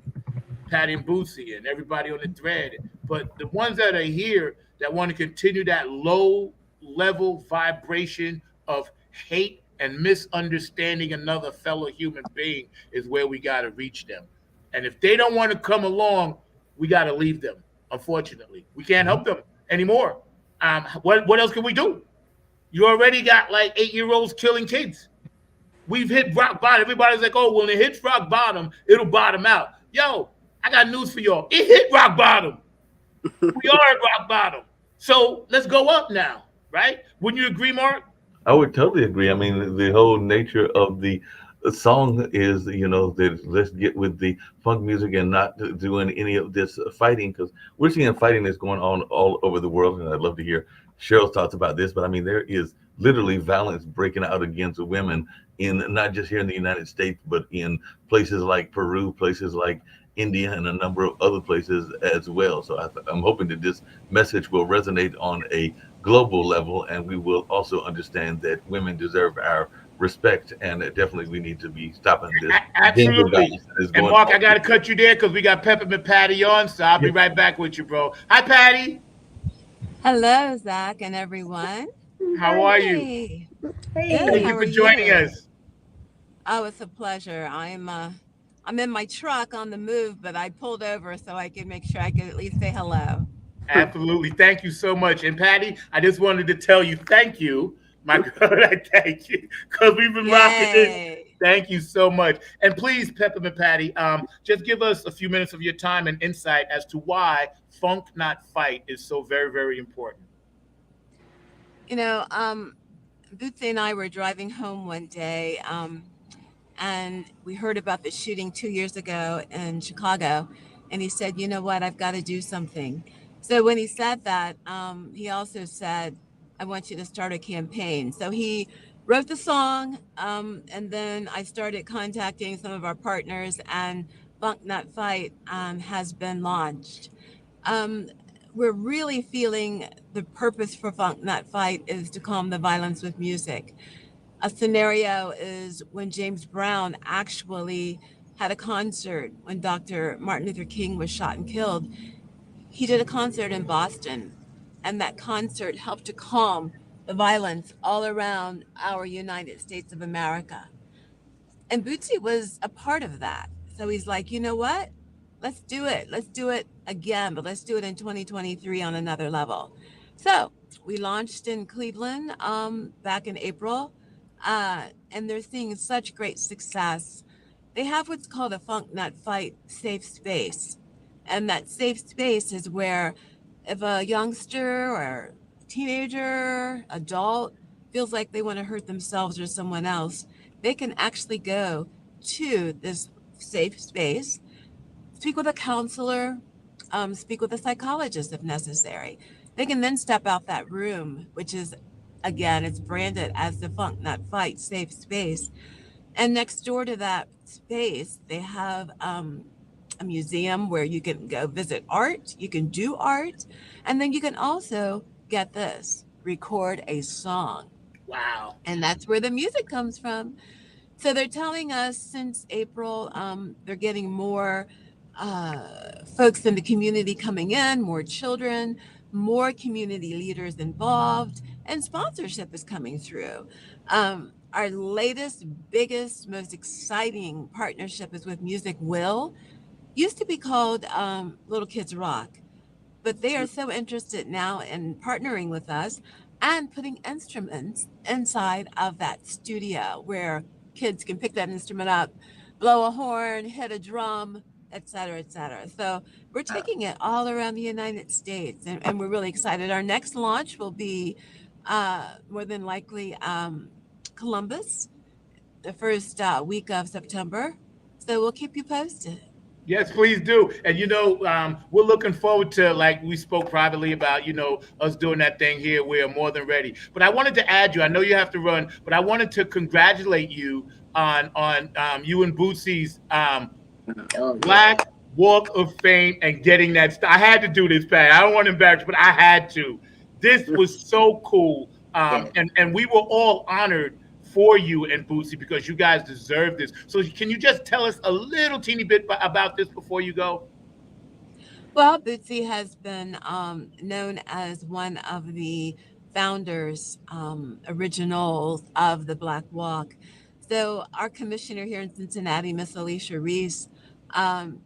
Patty and Boosie and everybody on the thread. But the ones that are here that want to continue that low level vibration of hate and misunderstanding another fellow human being is where we got to reach them. And if they don't want to come along, we got to leave them. Unfortunately, we can't help them anymore. What else can we do? You already got like 8-year olds killing kids. We've hit rock bottom. Everybody's like, oh, when it hits rock bottom, it'll bottom out. Yo, I got news for y'all. It hit rock bottom. We are at rock bottom. So let's go up now, right? Wouldn't you agree, Mark? I would totally agree. I mean, the whole nature of the song is, that let's get with the funk music and not doing any of this fighting, because we're seeing fighting that's going on all over the world. And I'd love to hear Cheryl's thoughts about this. But I mean, there is literally violence breaking out against women in not just here in the United States, but in places like Peru, places like India, and a number of other places as well. So I'm hoping that this message will resonate on a global level, and we will also understand that women deserve our respect, and that definitely we need to be stopping this gender Absolutely. violence that is And going Mark, on. I got to cut you there because we got Peppermint Patty on. So I'll be right back with you, bro. Hi, Patty. Hello, Zach and everyone. How are you? Hey, good. Thank Hey. you How for are joining you? us. Oh, it's a pleasure. I'm in my truck on the move, but I pulled over so I could make sure I could at least say hello. Absolutely. Thank you so much. And Patty, I just wanted to tell you thank you, my girl. I thank you because we've been rocking this. Yay. Thank you so much. And please, Peppermint Patty, just give us a few minutes of your time and insight as to why Funk Not Fight is so very, very important. You know, Bootsy and I were driving home one day, and we heard about the shooting 2 years ago in Chicago. And he said, "You know what? I've got to do something." So when he said that, he also said, "I want you to start a campaign." So he wrote the song, and then I started contacting some of our partners, and Funk Not Fight has been launched. Um, we're really feeling the purpose for Funk Not Fight is to calm the violence with music. A scenario is when James Brown actually had a concert when Dr. Martin Luther King was shot and killed. He did a concert in Boston, and that concert helped to calm the violence all around our United States of America. And Bootsy was a part of that. So he's like, you know what? Let's do it. Let's do it again, but let's do it in 2023 on another level. So we launched in Cleveland back in April, and they're seeing such great success. They have what's called a Funk Not Fight safe space. And that safe space is where if a youngster or teenager, adult feels like they want to hurt themselves or someone else, they can actually go to this safe space, speak with a counselor, speak with a psychologist if necessary. They can then step out that room, which is, again, it's branded as the Funk Not Fight safe space. And next door to that space, they have a museum where you can go visit art, you can do art, and then you can also get this record a song. Wow. And that's where the music comes from. So they're telling us since April, they're getting more folks in the community coming in, more children, more community leaders involved, and sponsorship is coming through. Our latest, biggest, most exciting partnership is with Music Will. Used to be called Little Kids Rock, but they are so interested now in partnering with us and putting instruments inside of that studio where kids can pick that instrument up, blow a horn, hit a drum, et cetera, et cetera. So we're taking it all around the United States, and we're really excited. Our next launch will be more than likely Columbus, the first week of September. So we'll keep you posted. Yes, please do. And we're looking forward to, like we spoke privately about, us doing that thing here. We are more than ready. But I wanted to add you. I know you have to run, but I wanted to congratulate you on you and Bootsy's Oh yeah. Black Walk of Fame and getting that. I had to do this, Pat. I don't want to embarrass you, but I had to. This was so cool, Yeah. and we were all honored for you and Bootsy because you guys deserve this. So can you just tell us a little teeny bit about this before you go? Well, Bootsy has been known as one of the founders, originals of the Black Walk. So our commissioner here in Cincinnati, Miss Alicia Reese,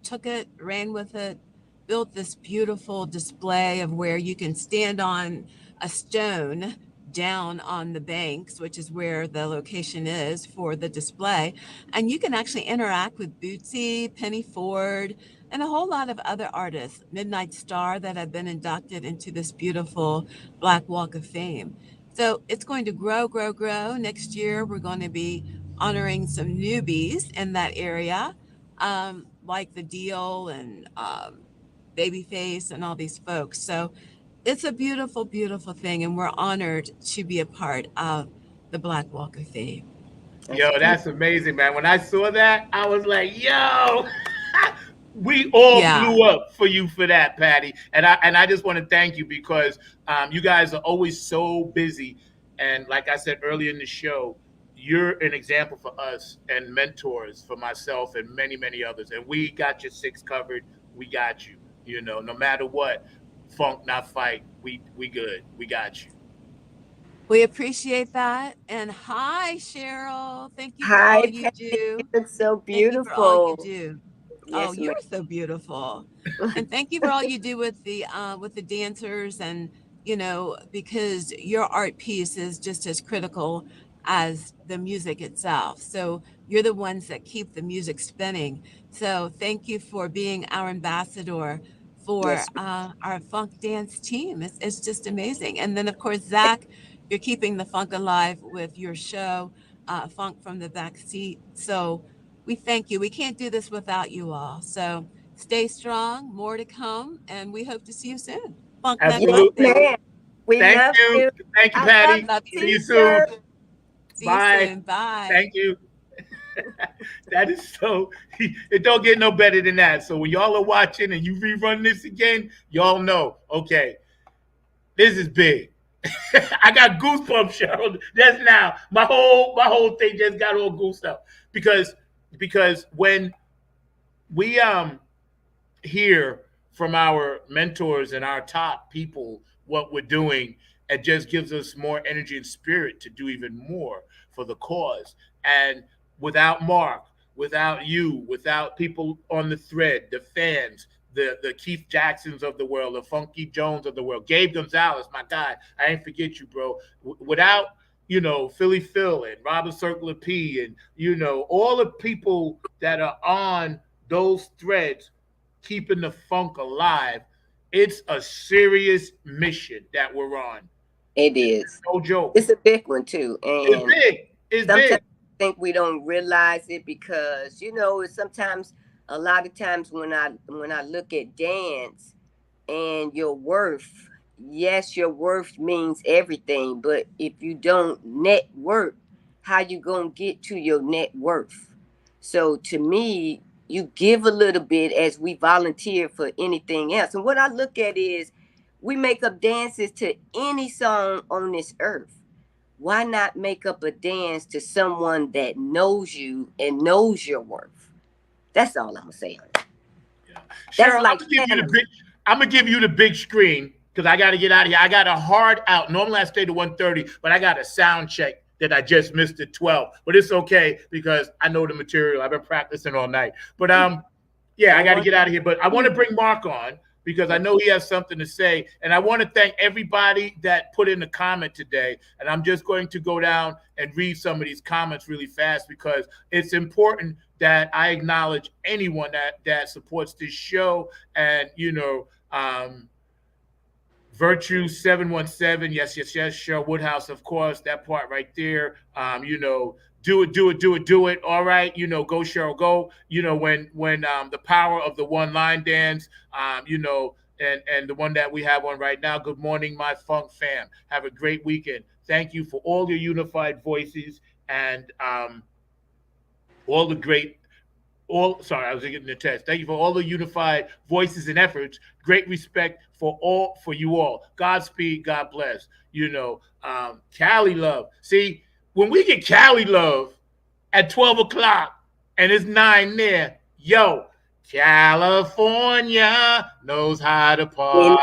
took it, ran with it, built this beautiful display of where you can stand on a stone down on the banks, which is where the location is for the display. And you can actually interact with Bootsy, Penny Ford, and a whole lot of other artists, Midnight Star, that have been inducted into this beautiful Black Walk of Fame. So it's going to grow, grow, grow. Next year, we're going to be honoring some newbies in that area, like the Deal and Babyface and all these folks. So it's a beautiful, beautiful thing, and we're honored to be a part of the Black Walk of Fame. That's Yo, beautiful. that's amazing, man. When I saw that, I was like, yo, we all Yeah. blew up for you for that, Patty. And I just want to thank you because you guys are always so busy. And like I said earlier in the show, you're an example for us and mentors for myself and many, many others. And we got your six covered. We got you. No matter what, funk not fight. We good. We got you. We appreciate that. And hi, Cheryl. Thank you for all Hi, you Patty. You do. look so Thank you for all you beautiful. do. Oh, Yes, ma'am. you're so beautiful. And thank you for all you do with the dancers and because your art piece is just as critical as the music itself. So you're the ones that keep the music spinning. So thank you for being our ambassador for Yes, our funk dance team. It's just amazing. And then of course Zach, you're keeping the funk alive with your show, Funk from the Back Seat. So we thank you. We can't do this without you all. So stay strong, more to come, and we hope to see you soon. Funk Yes, Network, Absolutely. ma'am. We Thank love you. you. Thank you, I love Patty. love the See you. you soon. t-shirt. See you Bye. soon. Bye. Thank you. That is so, it don't get no better than that. So when y'all are watching and you rerun this again, y'all know, okay, this is big. I got goosebumps, Cheryl. Just now. My whole thing just got all goosed up. Because when we hear from our mentors and our top people what we're doing, it just gives us more energy and spirit to do even more for the cause. And without Mark, without you, without people on the thread, the fans, the Keith Jacksons of the world, the Funky Jones of the world, Gabe Gonzalez, my God, I ain't forget you, bro. Without Philly Phil and Robert Circular P and all the people that are on those threads keeping the funk alive, it's a serious mission that we're on. It is. No joke. It's a big one too, It's and big. It's sometimes big. I think we don't realize it because it's sometimes a lot of times when I look at dance and your worth, yes, your worth means everything, but if you don't network, how you gonna get to your net worth? So to me, you give a little bit as we volunteer for anything else. And what I look at is we make up dances to any song on this earth. Why not make up a dance to someone that knows you and knows your worth? That's all I'm gonna say on it. Yeah. That's Cheryl, like I'm gonna give you the big screen because I got to get out of here. I got a hard out. Normally I stay to 1:30, but I got a sound check that I just missed at 12. But it's okay because I know the material. I've been practicing all night. But yeah, I got to get out of here. But I want to bring Mark on because I know he has something to say. And I want to thank everybody that put in the comment today. And I'm just going to go down and read some of these comments really fast because it's important that I acknowledge anyone that supports this show. And, Virtue 717, yes. Cheryl Woodhouse, of course, that part right there. Do it. All right, go Cheryl, go. When the power of the one line dance, and the one that we have on right now. Good morning, my funk fam. Have a great weekend. Thank you for all your unified voices and all the great. I was getting the text. Thank you for all the unified voices and efforts. Great respect for you all. Godspeed. God bless. Cali love. See, when we get Cali love at 12 o'clock and it's 9 there, California knows how to party.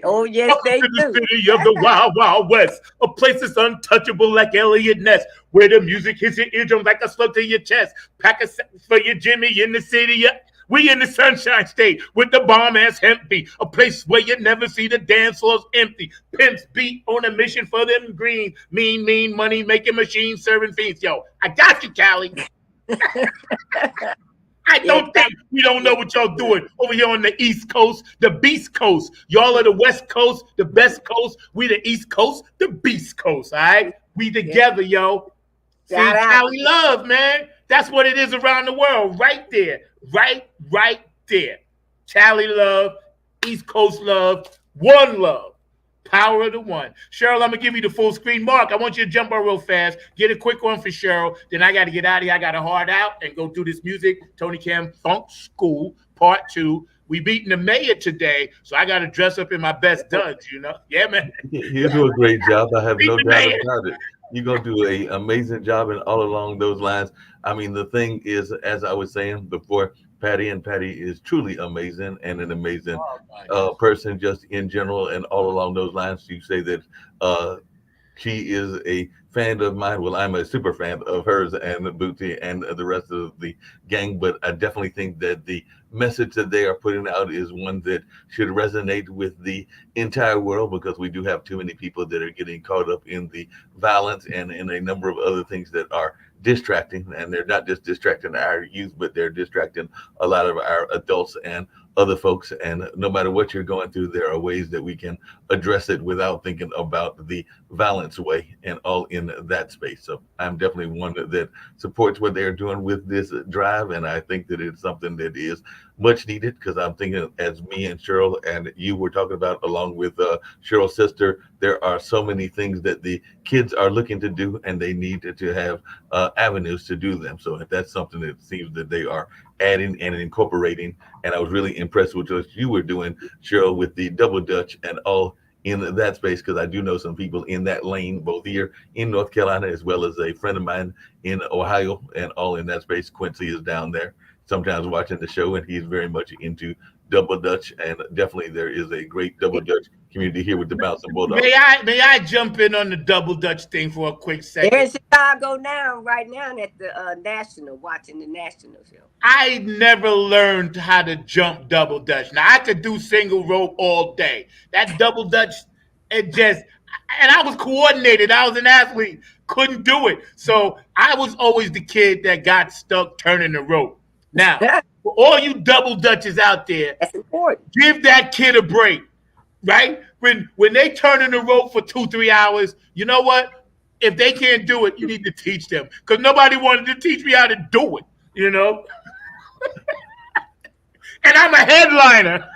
Oh, yes, Welcome they to the do. city of the Wild Wild West, a place that's untouchable like Elliot Ness, where the music hits your eardrum like a slug to your chest. Pack a for your Jimmy in the city. We in the Sunshine State with the bomb-ass hemp beat, a place where you never see the dance floors empty. Pimps beat on a mission for them green, mean money-making machines serving fiends. I got you, Cali. I don't think we don't know what y'all doing over here on the East Coast, the Beast Coast. Y'all are the West Coast, the best coast. We the East Coast, the Beast Coast, all right? We together, yo. See, Cali love, man. That's what it is around the world, right there. Right there. Cali love, East Coast love, one love. Power of the one. Cheryl, I'm going to give you the full screen. Mark, I want you to jump on real fast. Get a quick one for Cheryl. Then I got to get out of here. I got a hard out and go do this music. Tony Cam Funk School, Part 2. We beating the mayor today, so I got to dress up in my best duds, Yeah, man. You do a great job. I have no doubt about it. You're going to do an amazing job and all along those lines. I mean, the thing is, as I was saying before, Patty is truly amazing and an amazing person just in general and all along those lines. You say that she is a fan of mine. Well, I'm a super fan of hers and Booty and the rest of the gang, but I definitely think that the message that they are putting out is one that should resonate with the entire world, because we do have too many people that are getting caught up in the violence and in a number of other things that are distracting, and they're not just distracting our youth, but they're distracting a lot of our adults and other folks. And no matter what you're going through, there are ways that we can address it without thinking about the violence way and all in that space. So I'm definitely one that supports what they're doing with this drive. And I think that it's something that is much needed, because I'm thinking, as me and Cheryl and you were talking about, along with Cheryl's sister, there are so many things that the kids are looking to do, and they need to have avenues to do them. So that's something that seems that they are adding and incorporating. And I was really impressed with what you were doing, Cheryl, with the double Dutch and all in that space, because I do know some people in that lane, both here in North Carolina, as well as a friend of mine in Ohio, and all in that space. Quincy is down there sometimes watching the show, and he's very much into double Dutch, and definitely there is a great double Dutch community here with the Bouncing Bulldogs. May I jump in on the double Dutch thing for a quick second? They're in Chicago now, right now at the National, watching the National show. I never learned how to jump double Dutch. Now, I could do single rope all day. That double Dutch, and I was coordinated. I was an athlete, couldn't do it. So I was always the kid that got stuck turning the rope. Now, for all you double Dutches out there, that's important. Give that kid a break, right? When they turn in the rope for 2-3 hours, you know what? If they can't do it, you need to teach them, because nobody wanted to teach me how to do it, you know? And I'm a headliner.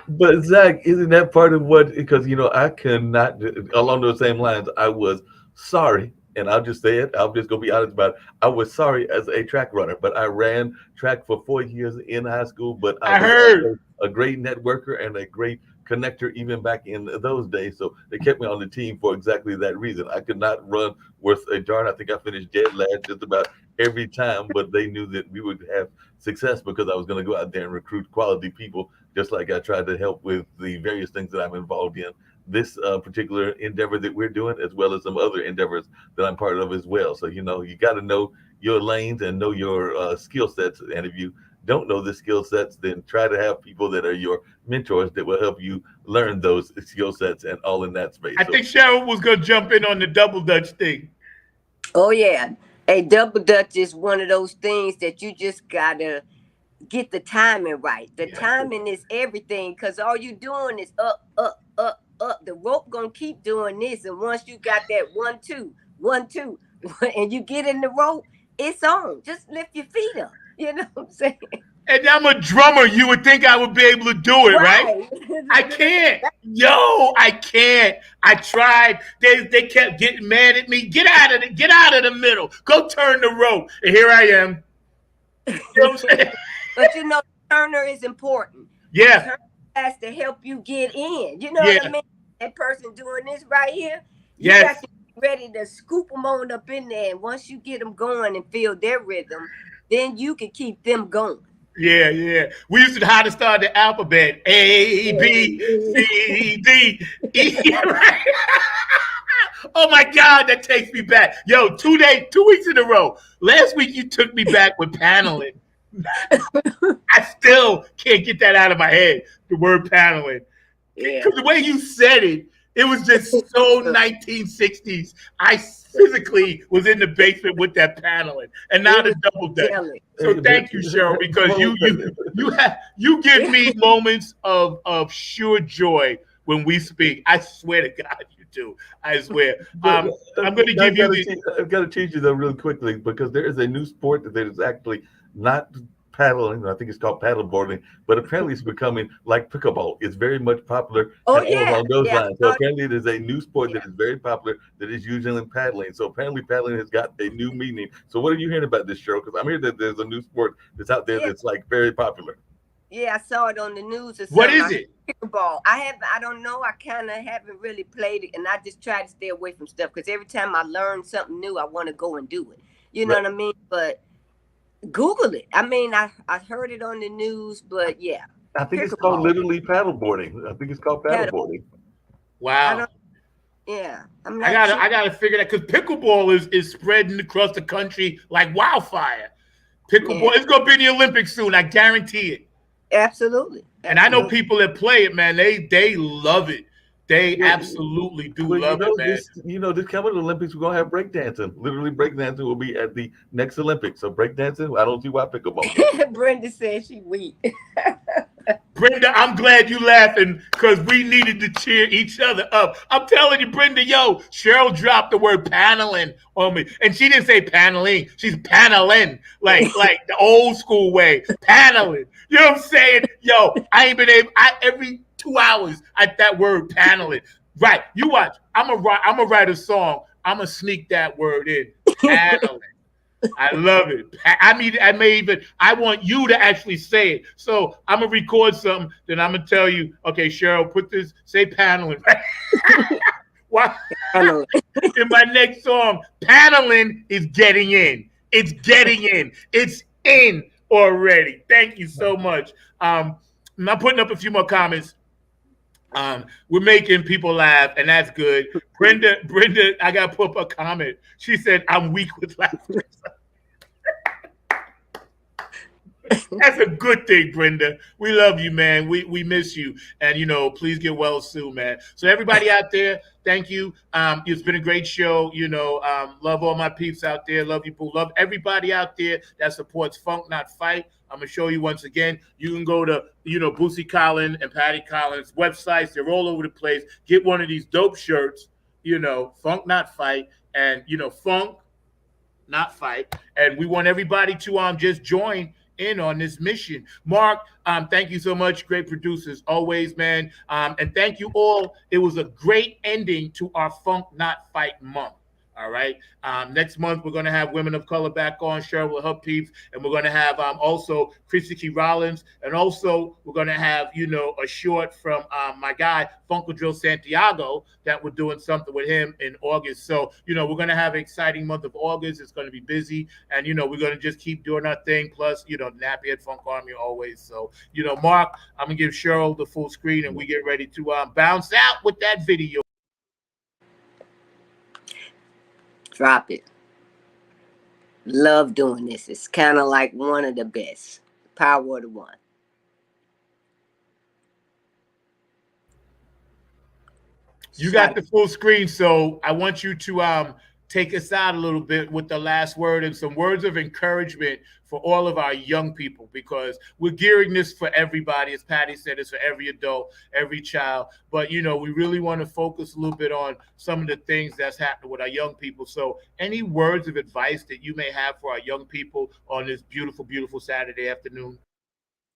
But Zach, isn't that part of what, because, I cannot, along those same lines, I was sorry. And I'll just say it. I'm just going to be honest about it. I was sorry as a track runner, but I ran track for 4 years in high school. But I heard a great networker and a great connector even back in those days. So they kept me on the team for exactly that reason. I could not run worth a darn. I think I finished dead last just about every time, but they knew that we would have success because I was going to go out there and recruit quality people, just like I tried to help with the various things that I'm involved in. This particular endeavor that we're doing, as well as some other endeavors that I'm part of as well. So, you got to know your lanes and know your skill sets. And if you don't know the skill sets, then try to have people that are your mentors that will help you learn those skill sets and all in that space. I think Cheryl was going to jump in on the double Dutch thing. Oh, yeah. A double Dutch is one of those things that you just got to get the timing right. The timing is everything, because all you doing is up, up, up, up. The rope gonna keep doing this, and once you got that 1, 2, 1, 2, and you get in the rope, it's on. Just lift your feet up. You know what I'm saying? And I'm a drummer. You would think I would be able to do it, right? I can't. I can't. I tried. They kept getting mad at me. Get out of the middle. Go turn the rope. And here I am. You know what I'm saying? But turner is important. Yeah. Turner has to help you get in. You know what I mean? That person doing this right here, you got to be ready to scoop them on up in there. And once you get them going and feel their rhythm, then you can keep them going. Yeah. We used to know how to start the alphabet. A, B, C, D, E. Right? Oh my God, that takes me back. Yo, 2 weeks in a row. Last week you took me back with paneling. I still can't get that out of my head, the word paneling. Because the way you said it, it was just so 1960s. I physically was in the basement with that paneling, and now the double Dutch. So thank you, Cheryl, because you give me moments of sure joy when we speak. I swear to God, you do. I swear. I'm going to give you. I've got to teach you though really quickly, because there is a new sport that is actually not paddling. I think it's called paddleboarding, but apparently it's becoming like pickleball. It's very much popular along those lines. So apparently it is a new sport that is very popular that is used in paddling. So apparently paddling has got a new meaning. So what are you hearing about this, Cheryl? Because I'm hearing that there's a new sport that's out there that's like very popular. Yeah, I saw it on the news. What is it? Pickleball. I don't know. I kind of haven't really played it, and I just try to stay away from stuff, because every time I learn something new, I want to go and do it. You know what I mean? But Google it. I mean, I heard it on the news, but yeah. I think it's called literally paddleboarding. I think it's called paddleboarding. Wow. I gotta figure that, because pickleball is spreading across the country like wildfire. Pickleball, it's gonna be in the Olympics soon. I guarantee it. Absolutely. And I know people that play it, man. They love it. They absolutely do love it, man. This coming Olympics, we're going to have breakdancing. Literally, breakdancing will be at the next Olympics. So breakdancing, I don't see why pickleball. Brenda said she weak. Brenda, I'm glad you laughing because we needed to cheer each other up. I'm telling you, Brenda, yo, Cheryl dropped the word paneling on me. And she didn't say paneling. She's paneling, like the old school way. Paneling. You know what I'm saying? Yo, I ain't been able, every 2 hours, that word paneling. Right. You watch. I'm gonna write a song. I'm gonna sneak that word in. Paneling. I love it. I want you to actually say it. So I'm gonna record something, then I'm gonna tell you, okay, Cheryl, say paneling. Why? In my next song, paneling is getting in. It's getting in. It's in already. Thank you so much. I'm putting up a few more comments. We're making people laugh, and that's good. Brenda, I gotta put up a comment. She said, I'm weak with laughter. That's a good thing, Brenda. We love you, man. We miss you, and please get well soon, man. So everybody out there, thank you. It's been a great show. Love all my peeps out there. Love you, boo. Love everybody out there that supports Funk Not Fight. I'm gonna show you once again. You can go to Boosie Collins and Patty Collins websites. They're all over the place. Get one of these dope shirts. Funk Not Fight, and Funk Not Fight. And we want everybody to just join in on this mission. Mark, thank you so much. Great producers always, man. And thank you all. It was a great ending to our Funk Not Fight month. All right. Next month, we're going to have Women of Color back on, Cheryl with her peeps. And we're going to have also Chrissy Key Rollins. And also, we're going to have, a short from my guy, Funko Drill Santiago, that we're doing something with him in August. So, we're going to have an exciting month of August. It's going to be busy. And, we're going to just keep doing our thing. Plus, Nappyhead Funk Army always. So, Mark, I'm going to give Cheryl the full screen and we get ready to bounce out with that video. Drop it. Love doing this. It's kind of like one of the best. Power of the one. You got the full screen, so I want you to take us out a little bit with the last word and some words of encouragement for all of our young people, because we're gearing this for everybody. As Patty said, it's for every adult, every child. But, we really want to focus a little bit on some of the things that's happening with our young people. So any words of advice that you may have for our young people on this beautiful, beautiful Saturday afternoon?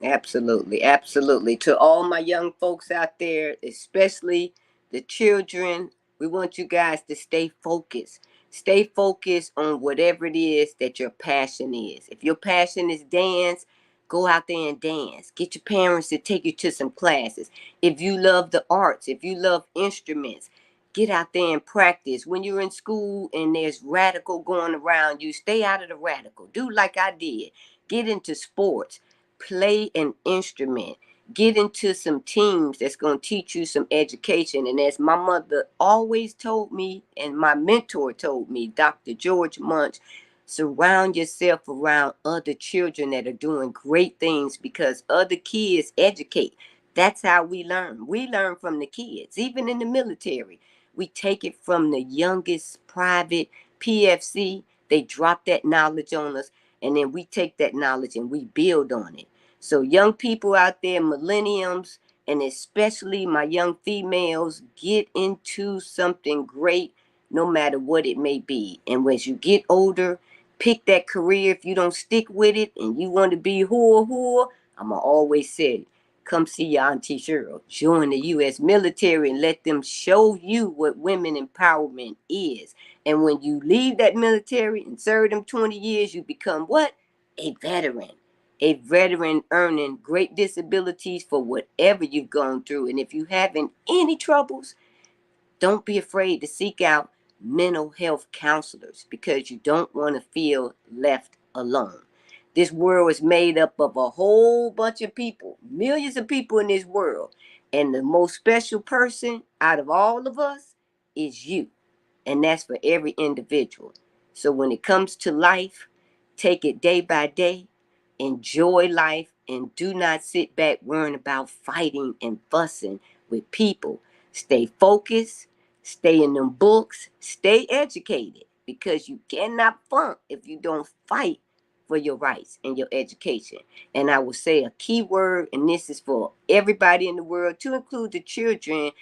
Absolutely. Absolutely. To all my young folks out there, especially the children, we want you guys to stay focused. Stay focused on whatever it is that your passion is. If your passion is dance, go out there and dance. Get your parents to take you to some classes. If you love the arts, if you love instruments, get out there and practice. When you're in school and there's radical going around you, stay out of the radical. Do like I did. Get into sports. Play an instrument. Get into some teams that's going to teach you some education. And as my mother always told me, and my mentor told me, Dr. George Munch, surround yourself around other children that are doing great things, because other kids educate. That's how we learn. We learn from the kids. Even in the military, we take it from the youngest private PFC. They drop that knowledge on us, and then we take that knowledge and we build on it. So young people out there, millenniums, and especially my young females, get into something great, no matter what it may be. And as you get older, pick that career. If you don't stick with it and you want to be whore, I'm going to always say, come see your Auntie Cheryl. Join the U.S. military and let them show you what women empowerment is. And when you leave that military and serve them 20 years, you become what? A veteran. A veteran earning great disabilities for whatever you've gone through. And if you having any troubles, don't be afraid to seek out mental health counselors, because you don't want to feel left alone. This world is made up of a whole bunch of people, millions of people in this world. And the most special person out of all of us is you. And that's for every individual. So when it comes to life, take it day by day. Enjoy life, and do not sit back worrying about fighting and fussing with people. Stay focused, stay in them books, stay educated, because you cannot funk if you don't fight for your rights and your education. And I will say a key word, and this is for everybody in the world, to include the children.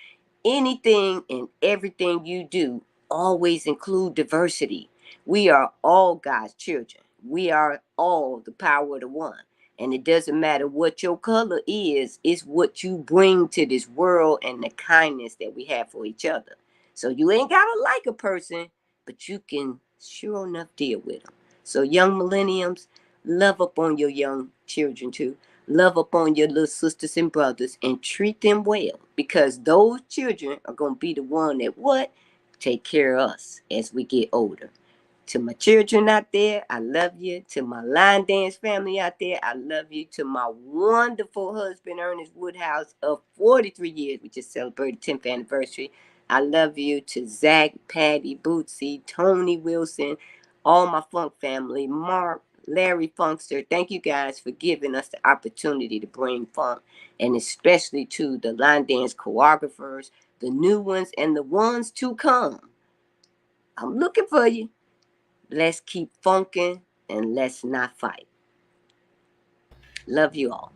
Anything and everything you do, always include diversity. We are all God's children. We are all the power of the one. And it doesn't matter what your color is, it's what you bring to this world and the kindness that we have for each other. So you ain't got to like a person, but you can sure enough deal with them. So young millenniums, love up on your young children too. Love up on your little sisters and brothers and treat them well, because those children are going to be the one that what? Take care of us as we get older. To my children out there, I love you. To my line dance family out there, I love you. To my wonderful husband, Ernest Woodhouse, of 43 years, we just celebrated 10th anniversary. I love you. To Zach, Patty, Bootsy, Tony Wilson, all my funk family, Mark, Larry Funkster, thank you guys for giving us the opportunity to bring funk, and especially to the line dance choreographers, the new ones and the ones to come. I'm looking for you. Let's keep funking and let's not fight. Love you all.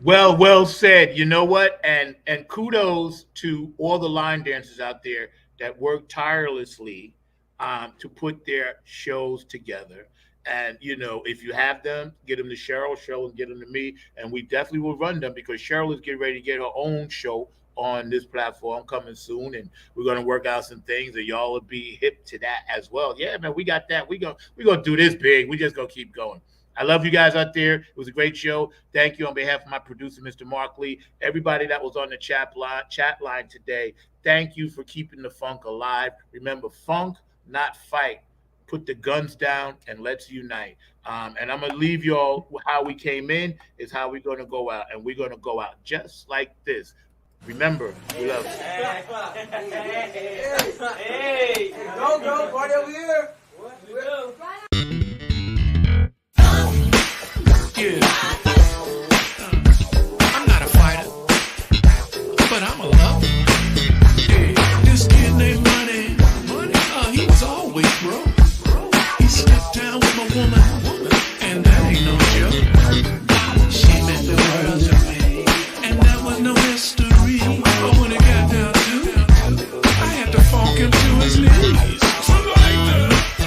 Well said. You know what? And kudos to all the line dancers out there that work tirelessly to put their shows together. And, you know, if you have them, get them to Cheryl will get them to me, and we definitely will run them, because Cheryl is getting ready to get her own show on this platform coming soon, and we're going to work out some things, and y'all will be hip to that as well. Yeah, man, we got that. We're gonna do this big. We just going to keep going. I love you guys out there. It was a great show. Thank you on behalf of my producer, Mr. Mark Lee, everybody that was on the chat line today. Thank you for keeping the funk alive. Remember, funk, not fight. Put the guns down and let's unite. And I'm going to leave y'all how we came in is how we're going to go out. And we're going to go out just like this. Remember, we love you. Hey, go, party over here. Yeah. I'm not a fighter, but I'm a lover. Yeah. This kid named Money, he was always broke. He stepped down with my woman, and that ain't no joke. She meant the world to me, and that was no mystery. But when it got down to it, I had to funk him to his knees. Something like that.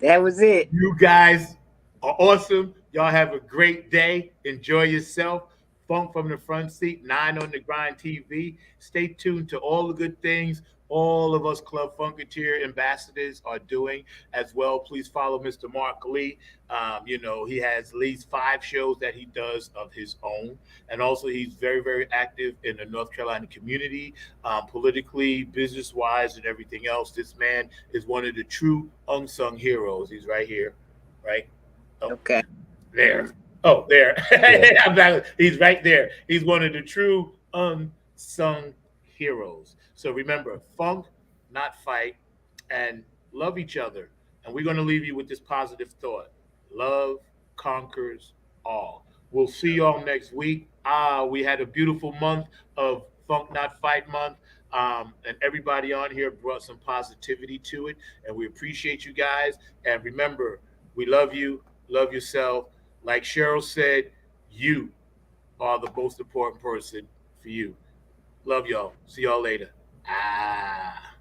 That was it. You guys are awesome. Y'all have a great day. Enjoy yourself. Funk from the front seat, 9 on the grind TV. Stay tuned to all the good things all of us Club Funketeer ambassadors are doing as well. Please follow Mr. Mark Lee. He has at least 5 shows that he does of his own. And also, he's very, very active in the North Carolina community, politically, business wise, and everything else. This man is one of the true unsung heroes. He's right here, right? Oh, Okay. there. Oh, there. Yeah. He's right there. He's one of the true unsung heroes. So remember, funk, not fight, and love each other. And we're going to leave you with this positive thought: love conquers all. We'll see y'all next week. We had a beautiful month of Funk Not Fight Month. And everybody on here brought some positivity to it. And we appreciate you guys. And remember, we love you, love yourself. Like Cheryl said, you are the most important person for you. Love y'all. See y'all later. Ah.